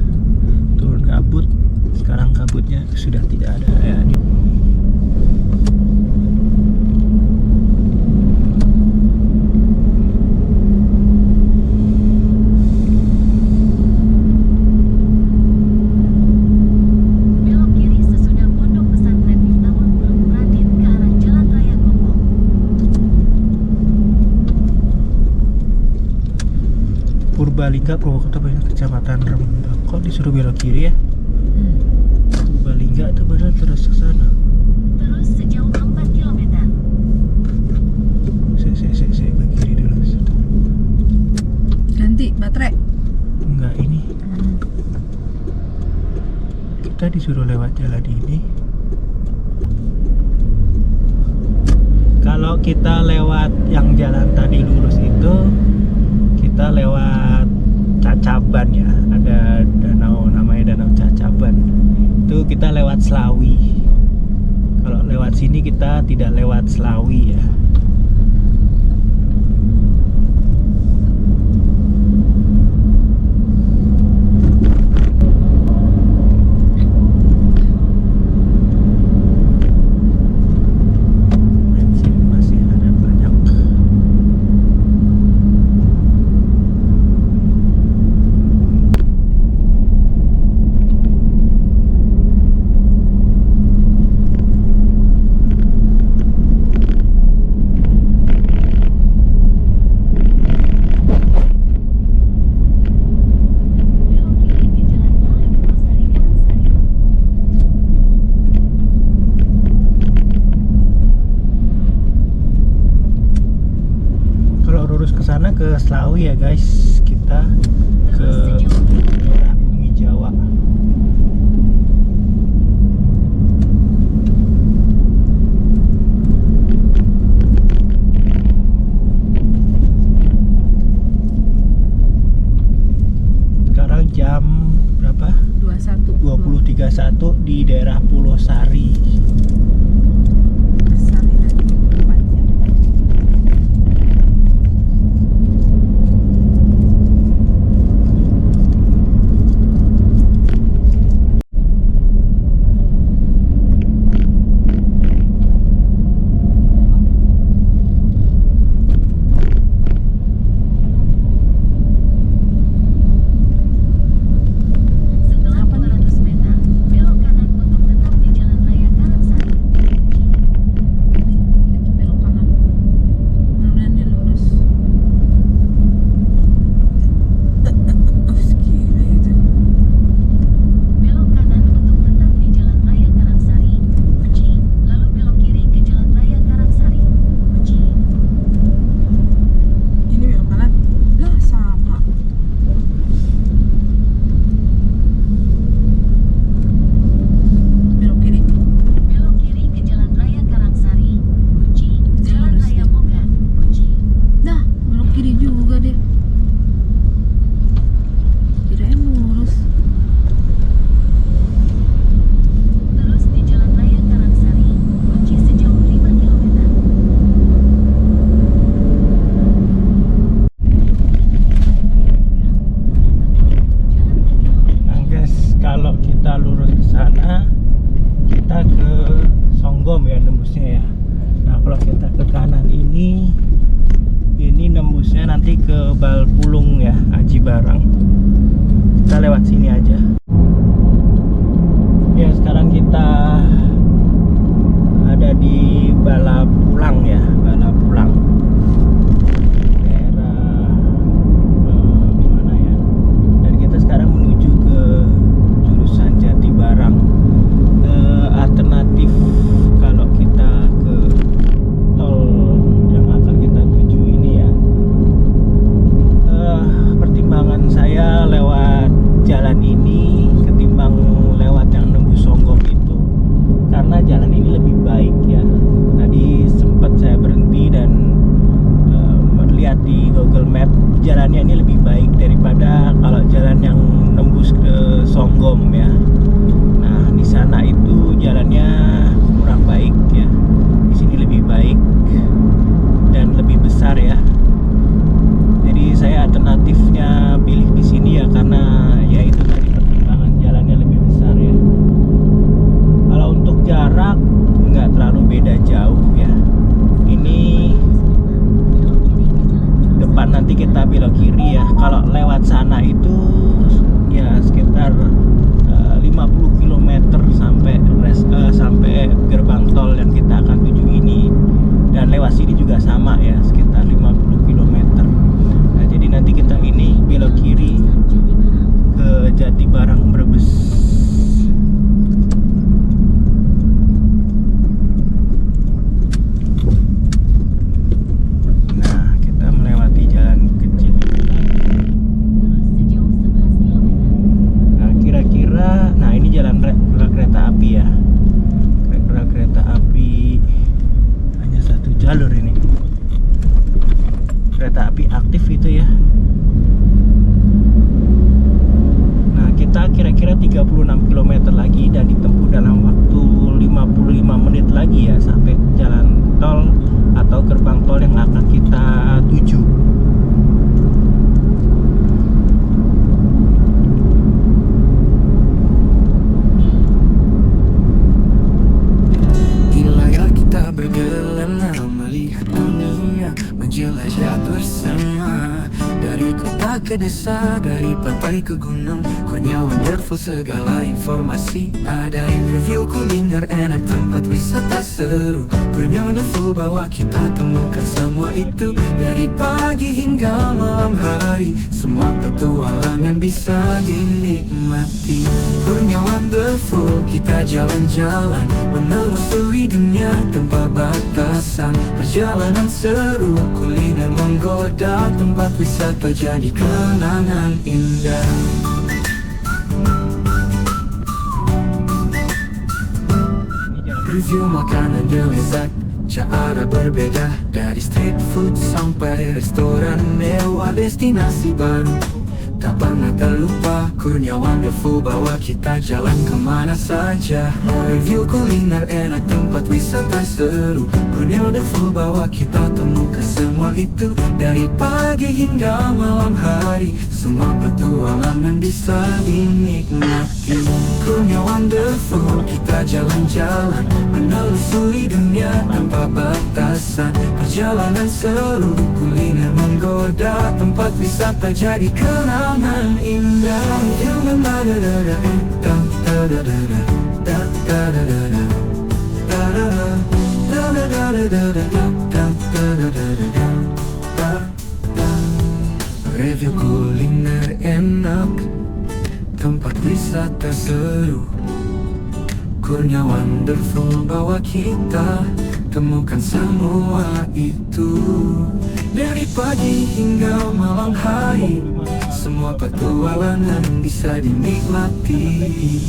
Turun kabut, sekarang kabutnya sudah tidak ada ya. Belok kiri sesudah Pondok Pesantren Bintang Pulau Pratin ke arah Jalan Raya Gopong. Purbalingga, Purwokerto, banyak kecamatan Rembang. Kok disuruh belok kiri ya? Purbalingga itu padahal terus ke sana. Terus sejauh 4 km. Saya ke kiri dulu. Ganti baterai. Enggak, ini kita disuruh lewat jalan ini. Kalau kita lewat yang jalan tadi lurus itu, kita lewat Cacaban ya. Ada danau namanya Danau Cacaban. Itu kita lewat Slawi. Kalau lewat sini kita tidak lewat Slawi ya. Bensin masih ada banyak. sana ke Slawi ya guys. Kita ke daerah Bumi Jawa. Sekarang jam berapa? 20.31 di daerah Pulau Sari. Setelah 200 meter, belok kanan untuk tetap di Jalan Raya Karangsari. Itu belok kanan. Mana dia lurus? Gila itu. Belok kanan untuk tetap di Jalan Raya Karangsari. Kunci, lalu belok kiri ke Jalan Raya Karangsari. Kunci. Ini belok kanan. Lah sama. Belok kiri. Belok kiri ke Jalan Raya Karangsari. Kunci, Jalan Lurus Raya nih. Moga. Kunci. Dah, belok kiri juga dia. Kirain lurus. Terus di Jalan Raya Karangsari. Kunci sejauh 5 km. Nah guys, kalau kita lurus ke sana, kita ke Songgom ya nembusnya ya. Nah kalau kita ke kanan ini nembusnya nanti ke Balpulung ya, Aji Barang. Kita lewat sini aja. Ya sekarang kita ada di Balapulang ya, Balapulang. Daerah mana ya? Dan kita sekarang menuju ke jurusan Jati Barang. Alternatif kalau kita ke tol yang akan kita tuju ini ya, pertimbangan saya lewat jalan ini ketimbang lewat yang nembus Songgom itu, karena jalan ini lebih baik ya. Tadi sempat saya berhenti dan melihat di Google Map, jalannya ini lebih baik daripada kalau jalan yang nembus ke Songgom ya. Nah di sana itu jalannya kurang baik ya, di sini lebih baik dan lebih besar ya. Jadi saya alternatifnya pilih di sini ya, karena ya itu tadi pertimbangan jalannya lebih besar ya. Kalau untuk jarak nggak terlalu beda jauh ya. Ini depan nanti kita belok kiri ya. Kalau lewat sana itu ya sekitar 50 km sampai gerbang tol yang kita akan tuju ini. Dan lewat sini juga sama ya, sekitar 50 km. Nah, jadi nanti kita ini belok kiri ke Jati Barang Brebes. Nah, kita melewati jalan kecil ini. Terus sejauh 11 km. Nah, kira-kira, nah ini jalan rel kereta api ya. Rel kereta api hanya satu jalur ini. Kereta api aktif itu ya. Nah, kita kira-kira 36 km lagi dan ditempuh dalam waktu 55 menit lagi ya sampai jalan tol atau gerbang tol yang akan kita tuju. Di layar kita bergelana melihat dunia, menjelajah bersama. Dari kota ke desa, dari pantai ke gunung, Konya wonderful, segala informasi ada. Review kuliner enak, tempat wisata seru, Konya wonderful, bahwa kita temukan semua itu. Dari pagi hingga malam hari, semua petualangan bisa dinikmati. Konya wonderful, kita jalan-jalan menelusuri dunia tanpa batas. kemasan. Perjalanan seru, kuliner menggoda, tempat wisata jadi kenangan indah. Review makanan yang lezat, cara berbeda, dari street food sampai restoran mewah. Destinasi baru tak pernah terlupa, Kurniawan Wonderful bawa kita jalan kemana saja. Review kuliner enak, tempat wisata seru, Kurniawan Wonderful bawa kita temukan semua itu. Dari pagi hingga malam hari, semua petualangan bisa dinikmati. Kurniawan Wonderful, kita jalan-jalan, menelusuri dunia tanpa batasan. Perjalanan seru, kuliner menggoda, tempat wisata jadi kenangan indah. Review kuliner enak, tempat wisata seru, Kurniawan Wonderful bawa kita temukan semua itu. Dari pagi hingga malam hari, semua petualangan bisa dinikmati.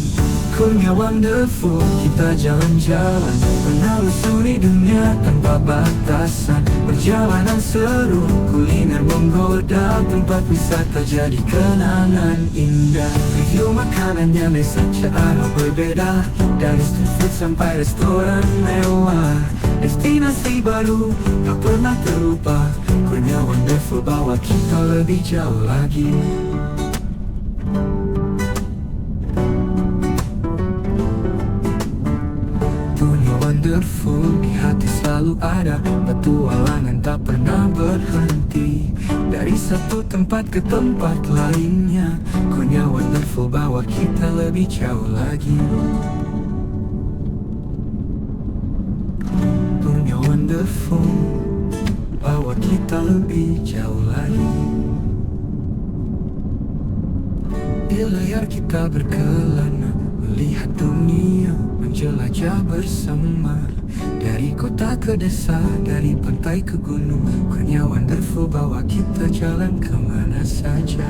Kurniawan Wonderful, kita jalan-jalan, menelusuri dunia tanpa batasan. Perjalanan seru, kuliner menggoda, tempat wisata jadi kenangan indah. Review makanannya lezat, cara berbeda, dari street food sampai restoran mewah. Destinasi baru tak pernah terlupa, Kurniawan Wonderful bawa kita lebih jauh lagi. Kurniawan Wonderful, di hati selalu ada, petualangan tak pernah berhenti. Dari satu tempat ke tempat lainnya, Kurniawan Wonderful bawa kita lebih jauh lagi. Kurniawan Wonderful bawa kita lebih jauh lagi. Di layar kita berkelana, melihat dunia, menjelajah bersama. Dari kota ke desa, dari pantai ke gunung, Kurniawan Wonderful bawa kita jalan kemana saja.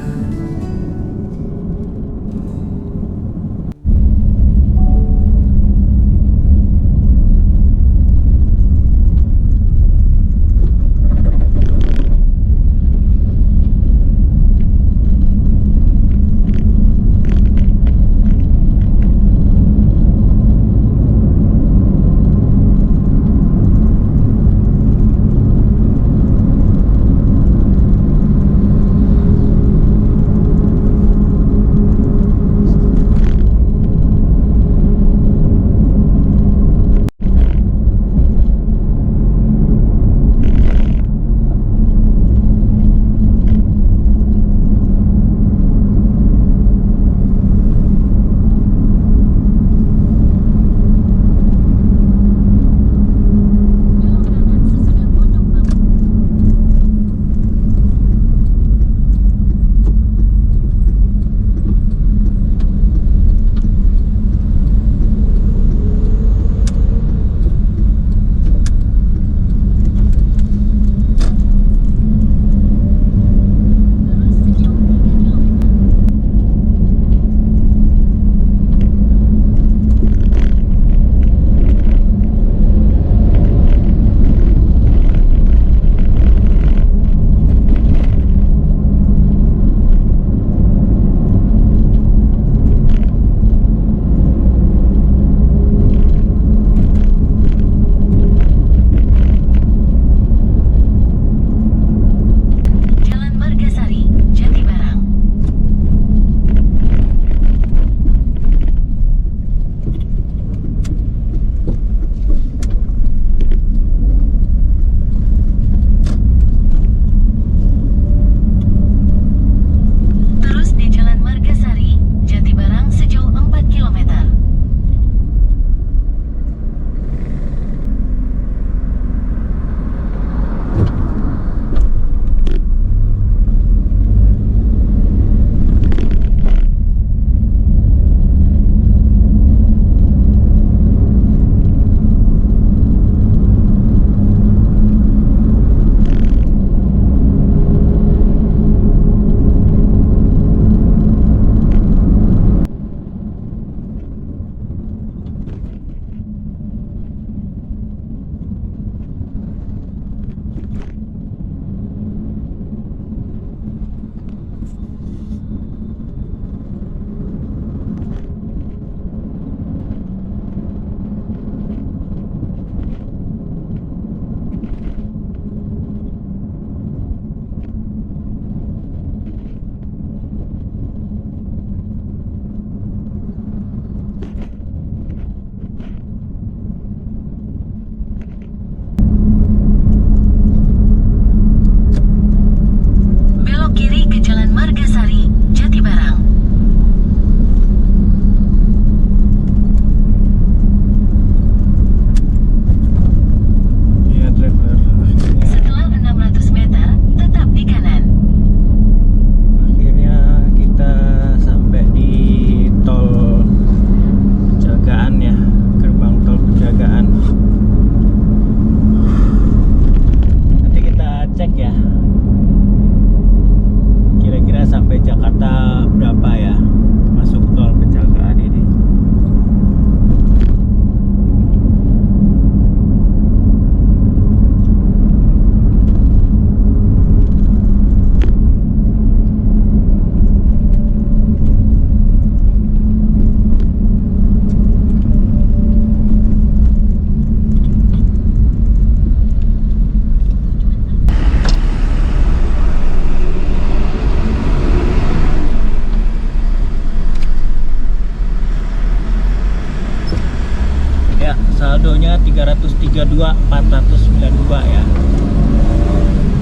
432 492 ya.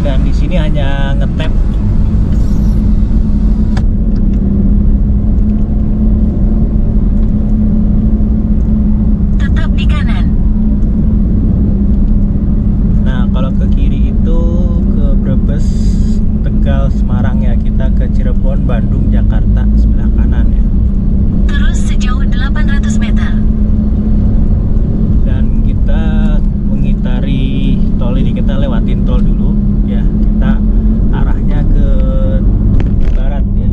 Dan di sini hanya ngetap Tetap di kanan. Nah, kalau ke kiri itu ke Brebes, Tegal, Semarang ya. Kita ke Cirebon, Bandung, Jakarta sebelah kanan ya. Terus sejauh 800 meter. Dan kita mengitari tol ini, kita lewatin tol dulu ya. Kita arahnya ke barat ya.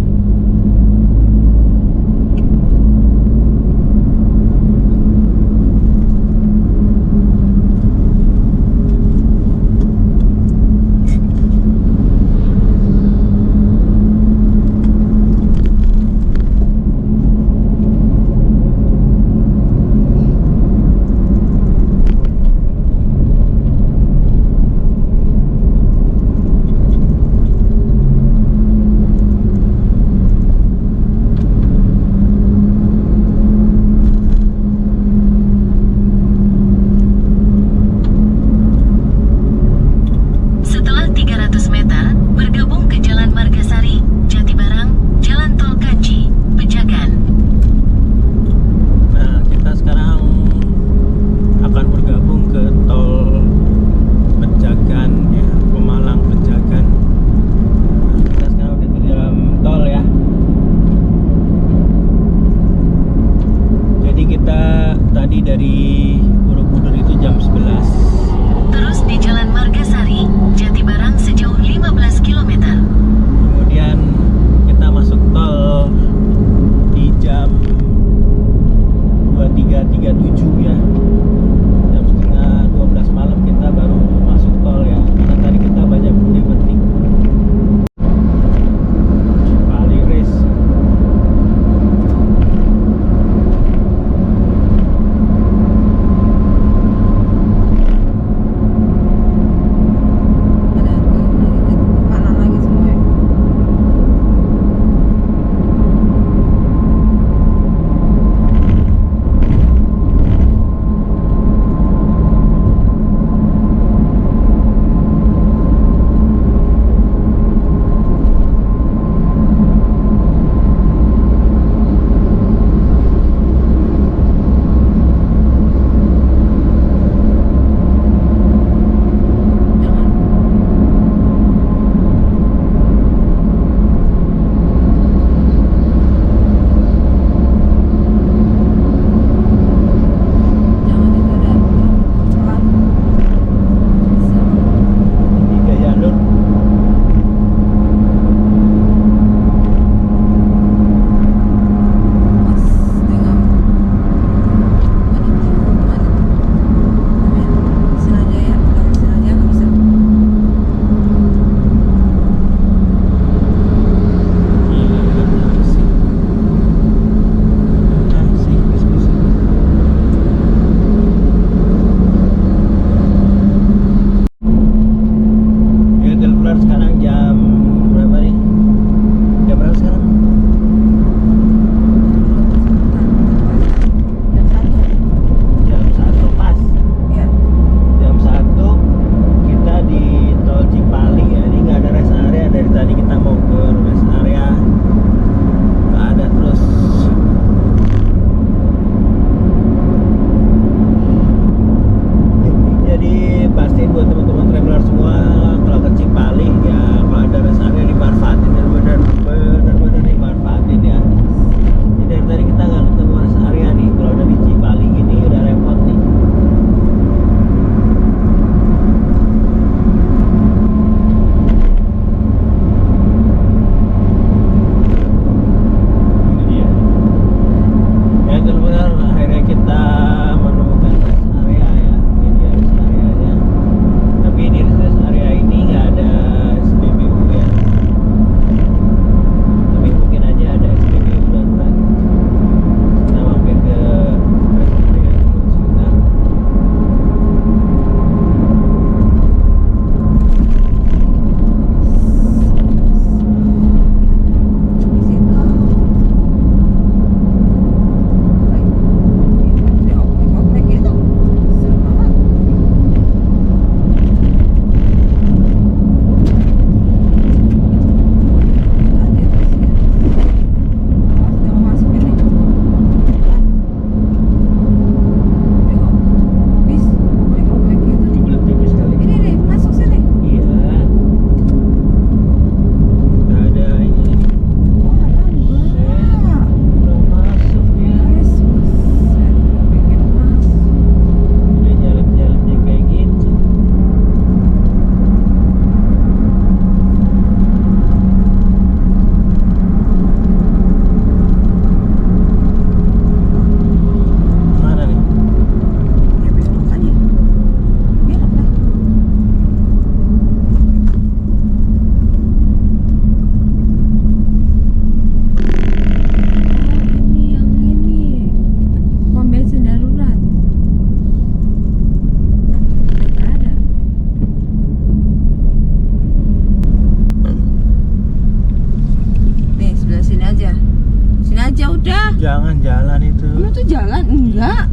tuh jalan enggak?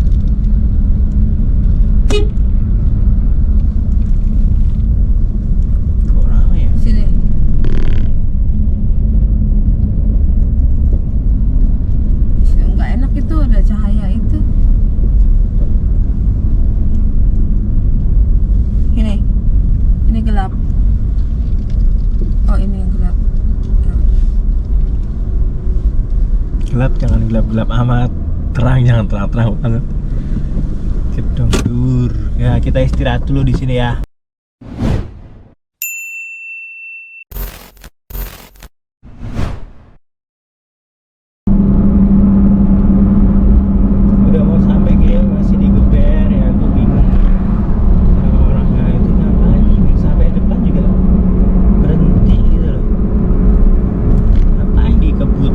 Kok rame ya? Sini. Enggak enak itu, ada cahaya itu. Ini gelap. Oh, ini yang gelap. Ya. Gelap, jangan gelap-gelap amat. Terang, jangan terang-terang banget. Gedung dur. Ya, kita istirahat dulu di sini ya. Udah mau sampai kayaknya masih digeber ya, gue bingung. Orangnya itu ngapain? Sampai depan juga berhenti gitu loh. Ngapain dikebut?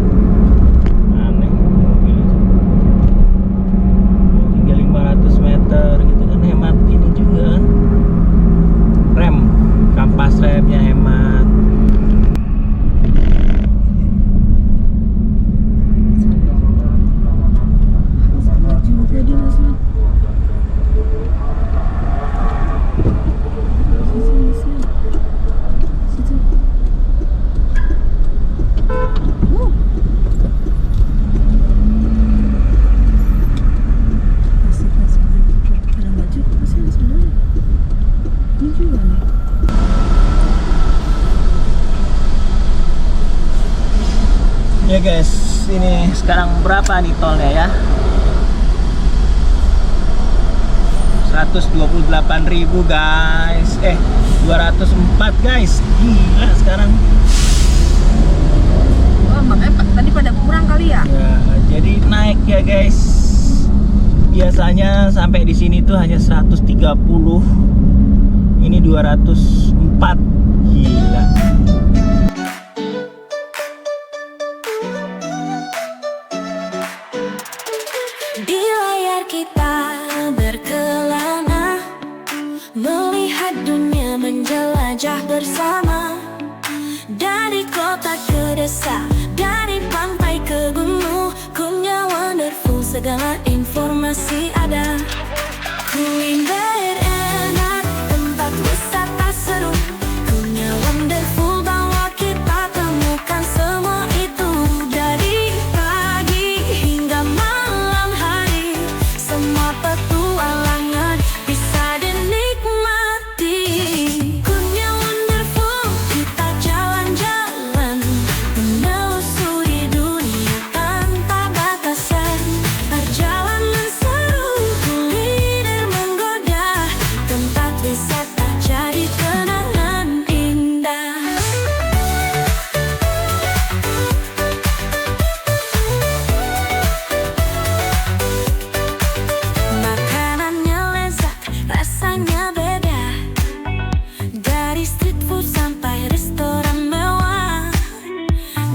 Aneh mobil itu. Tinggal 500 meter gitu kan, hemat ini juga kan. Rem, kampas remnya hemat. Sama juga dia Nasman. Situ. Masih. Ada nggak juga masih ada sebenarnya. Ini juga nih. Ya guys, ini sekarang berapa nih tolnya ya? 128.000 guys. 204 guys. Gila sekarang. Oh, makanya tadi pada kurang kali ya? Ya, jadi naik ya guys. Biasanya sampai di sini tuh hanya 130. Ini 204. Gila. Di layar kita berkelana, melihat dunia menjelajah bersama. Dari kota ke desa, dari pantai ke gunung, Kurnia Wonderful, segala informasi ada. Kuliner enak, tempat wisata seru, Kurnia Wonderful bawa kita temukan semua itu. Dari pagi hingga malam hari, semua petualangan bisa dinikmati. Kurnia Wonderful, kita jalan-jalan, menelusuri dunia tanpa batasan. Perjalanan seru, kuliner menggoda, tempat wisata jadi kenangan indah. Makanannya lezat, rasanya beda. Dari street food sampai restoran mewah,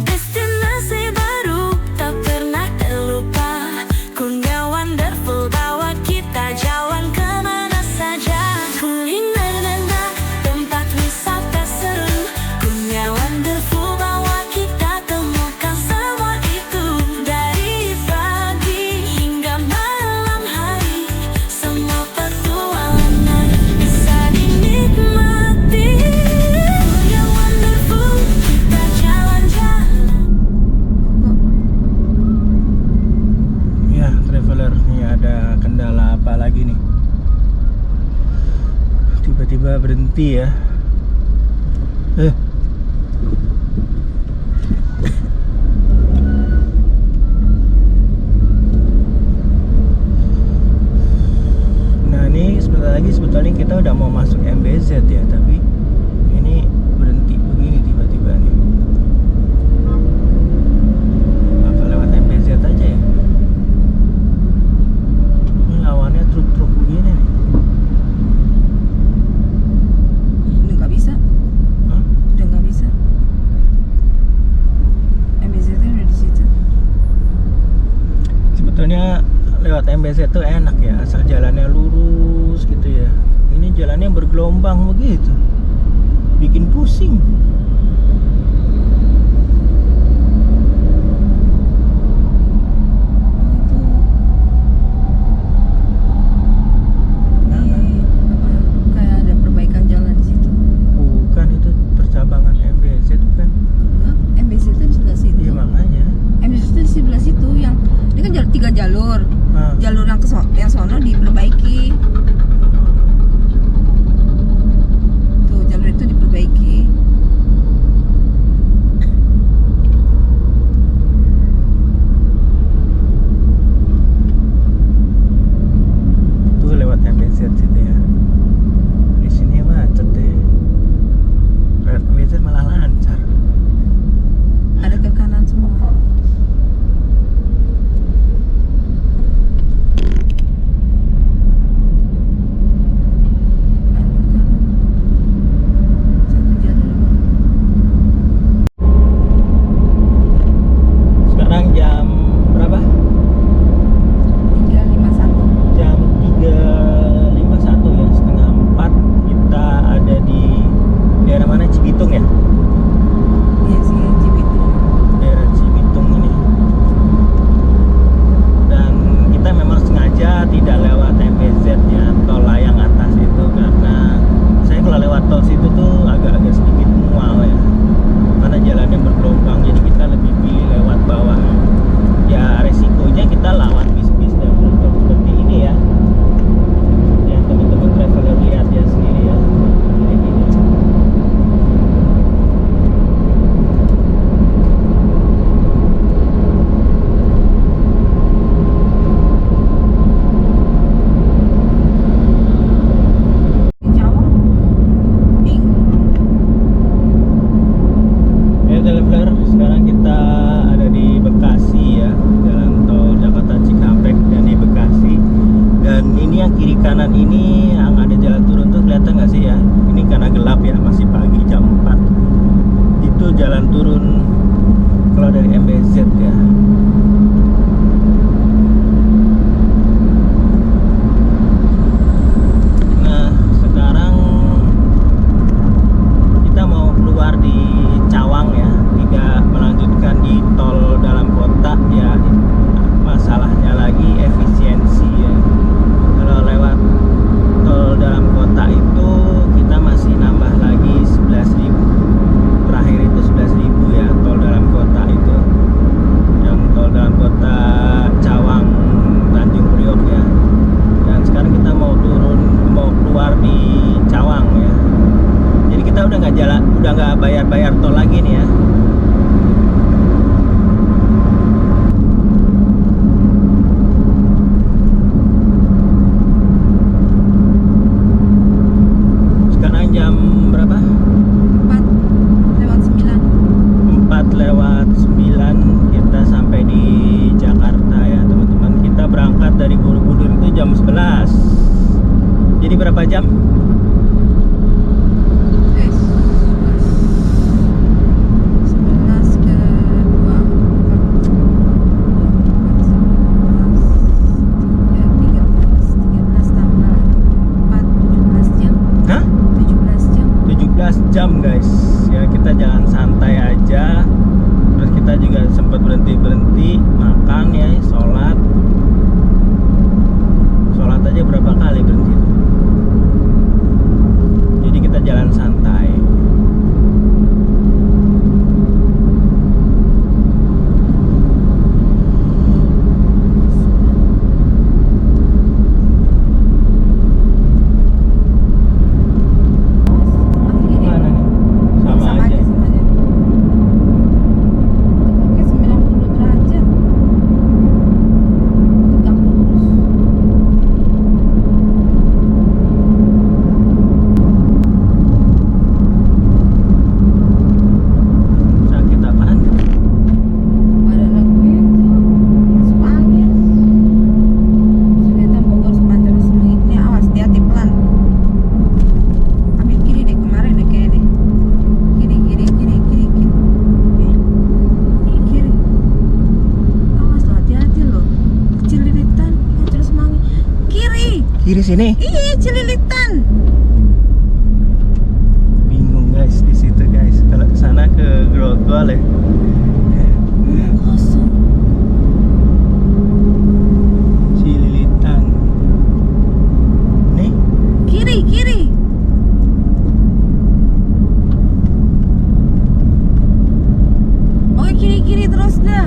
destinasi baru tak pernah terlupa. Kurnia Wonderful bawa kita jalan kemana saja. Kuliner enak, tempat wisata seru, Kurnia Wonderful bawa kita temukan semua itu. Dari pagi hingga malam hari, semua petualangan bisa dinikmati. Kurnia Wonderful, kita jalan-jalan. Ya, traveler, nih ada kendala apa lagi nih? Tiba-tiba berhenti ya. Nah, ini sebentar lagi sebetulnya kita udah mau masuk MBZ ya, tapi ini berhenti begini tiba-tiba nih. Apa lewat MBZ aja ya? Ini lawannya truk-truk begini nih. Udah nggak bisa. Hah? Udah nggak bisa. MBZ itu udah di situ. Sebetulnya lewat MBZ tuh enak ya, asal jalannya lurus gitu ya. Ini jalannya bergelombang begitu, bikin pusing. Itu nggak bayar tol lagi nih ya. Sekarang jam berapa? 4:09 kita sampai di Jakarta ya teman-teman. Kita berangkat dari Borobudur itu jam 11. Jadi berapa jam? Hah? 17 jam guys. Ya kita jalan santai aja. Terus kita juga sempat berhenti makan ya, sholat aja berapa kali berhenti tuh. Jadi kita jalan santai. Mana nih? Sama aja. Oke, 90 derajat. Tegak lurus. Sakit apaan? Badan aku itu masuk angin. Sulitan Bogor sepanjang Semanggi ini, awas hati-hati pelan. Ambil kiri deh, kemarin deh kayak deh. Kiri. Kiri. Awas lo, hati-hati lo. Cililitan, terus Semanggi. Kiri sini. Iya, Cililitan. Bingung guys di situ guys. Kalau ke sana ke Grogol ya. Kosong. Cililitan. Nih, Kiri. Oh, kiri terus dah.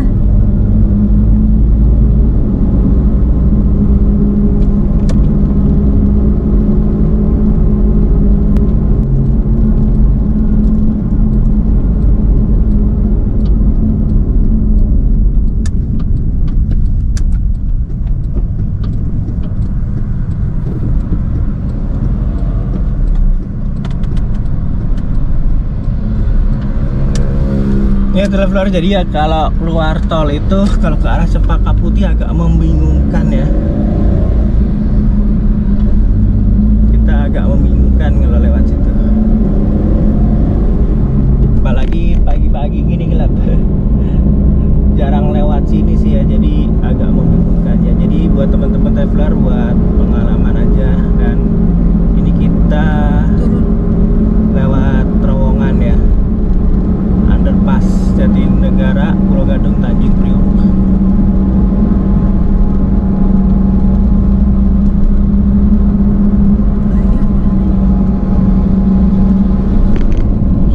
ya traveler, jadi ya kalau keluar tol itu kalau ke arah Cempaka Putih agak membingungkan ya. Kita agak membingungkan kalau lewat situ. Apalagi pagi-pagi gini gelap. Jarang lewat sini sih ya, jadi agak membingungkan ya. Jadi buat teman-teman traveler, buat pengalaman aja. Dan ini kita Turun. lewat terowongan ya, underpass Jatinegara, Pulau Gadung, Tanjung Priok.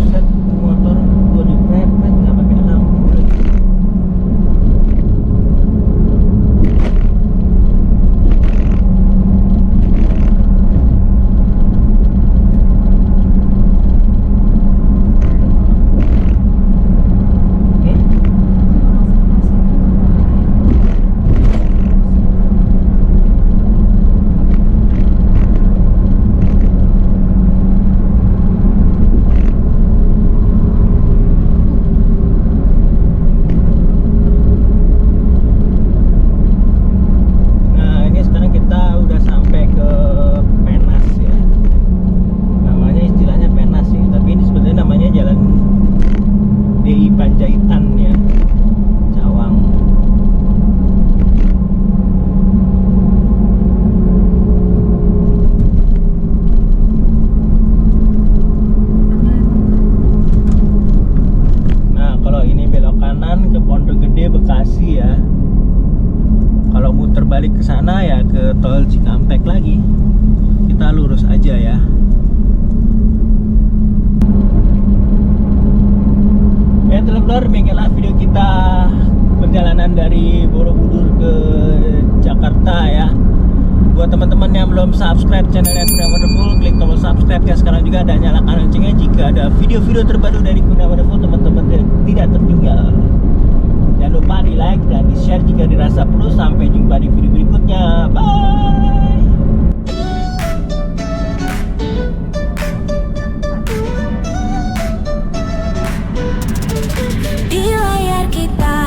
Set motor gua dipepet nggak pakai lampu lagi. Nah ini sekarang kita udah sampai ke Penas ya. Namanya istilahnya Penas sih, tapi ini sebenarnya namanya Jalan DI Panjaitan ya, Cawang. Nah kalau ini belok kanan ke Pondok Gede Bekasi ya. Kalau muter balik ke sana ya ke tol Cikampek lagi. Kita lurus aja ya. Ya teman-teman, demikianlah video kita perjalanan dari Borobudur ke Jakarta ya. Buat teman-teman yang belum subscribe channelnya Sudah Wonderful, klik tombol subscribe ya sekarang juga. juga dan nyalakan loncengnya jika ada video-video terbaru dari Kurniawan Wonderful, teman-teman tidak tertinggal. Jangan lupa di like dan di share jika dirasa perlu. Sampai jumpa di video berikutnya. Bye. Di layar kita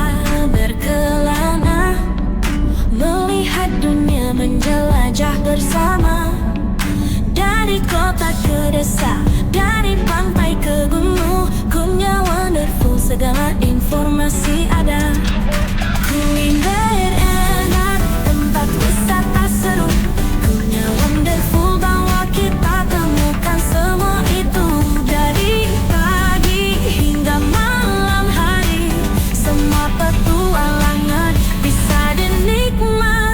berkelana, melihat dunia menjelajah bersama. Dari kota ke desa, dari pantai ke gunung, Kurniawan Wonderful, segala informasi ada. Kuliner enak, tempat wisata seru, Kurniawan Wonderful bawa kita temukan semua itu. Dari pagi hingga malam hari, semua petualangan bisa dinikmati.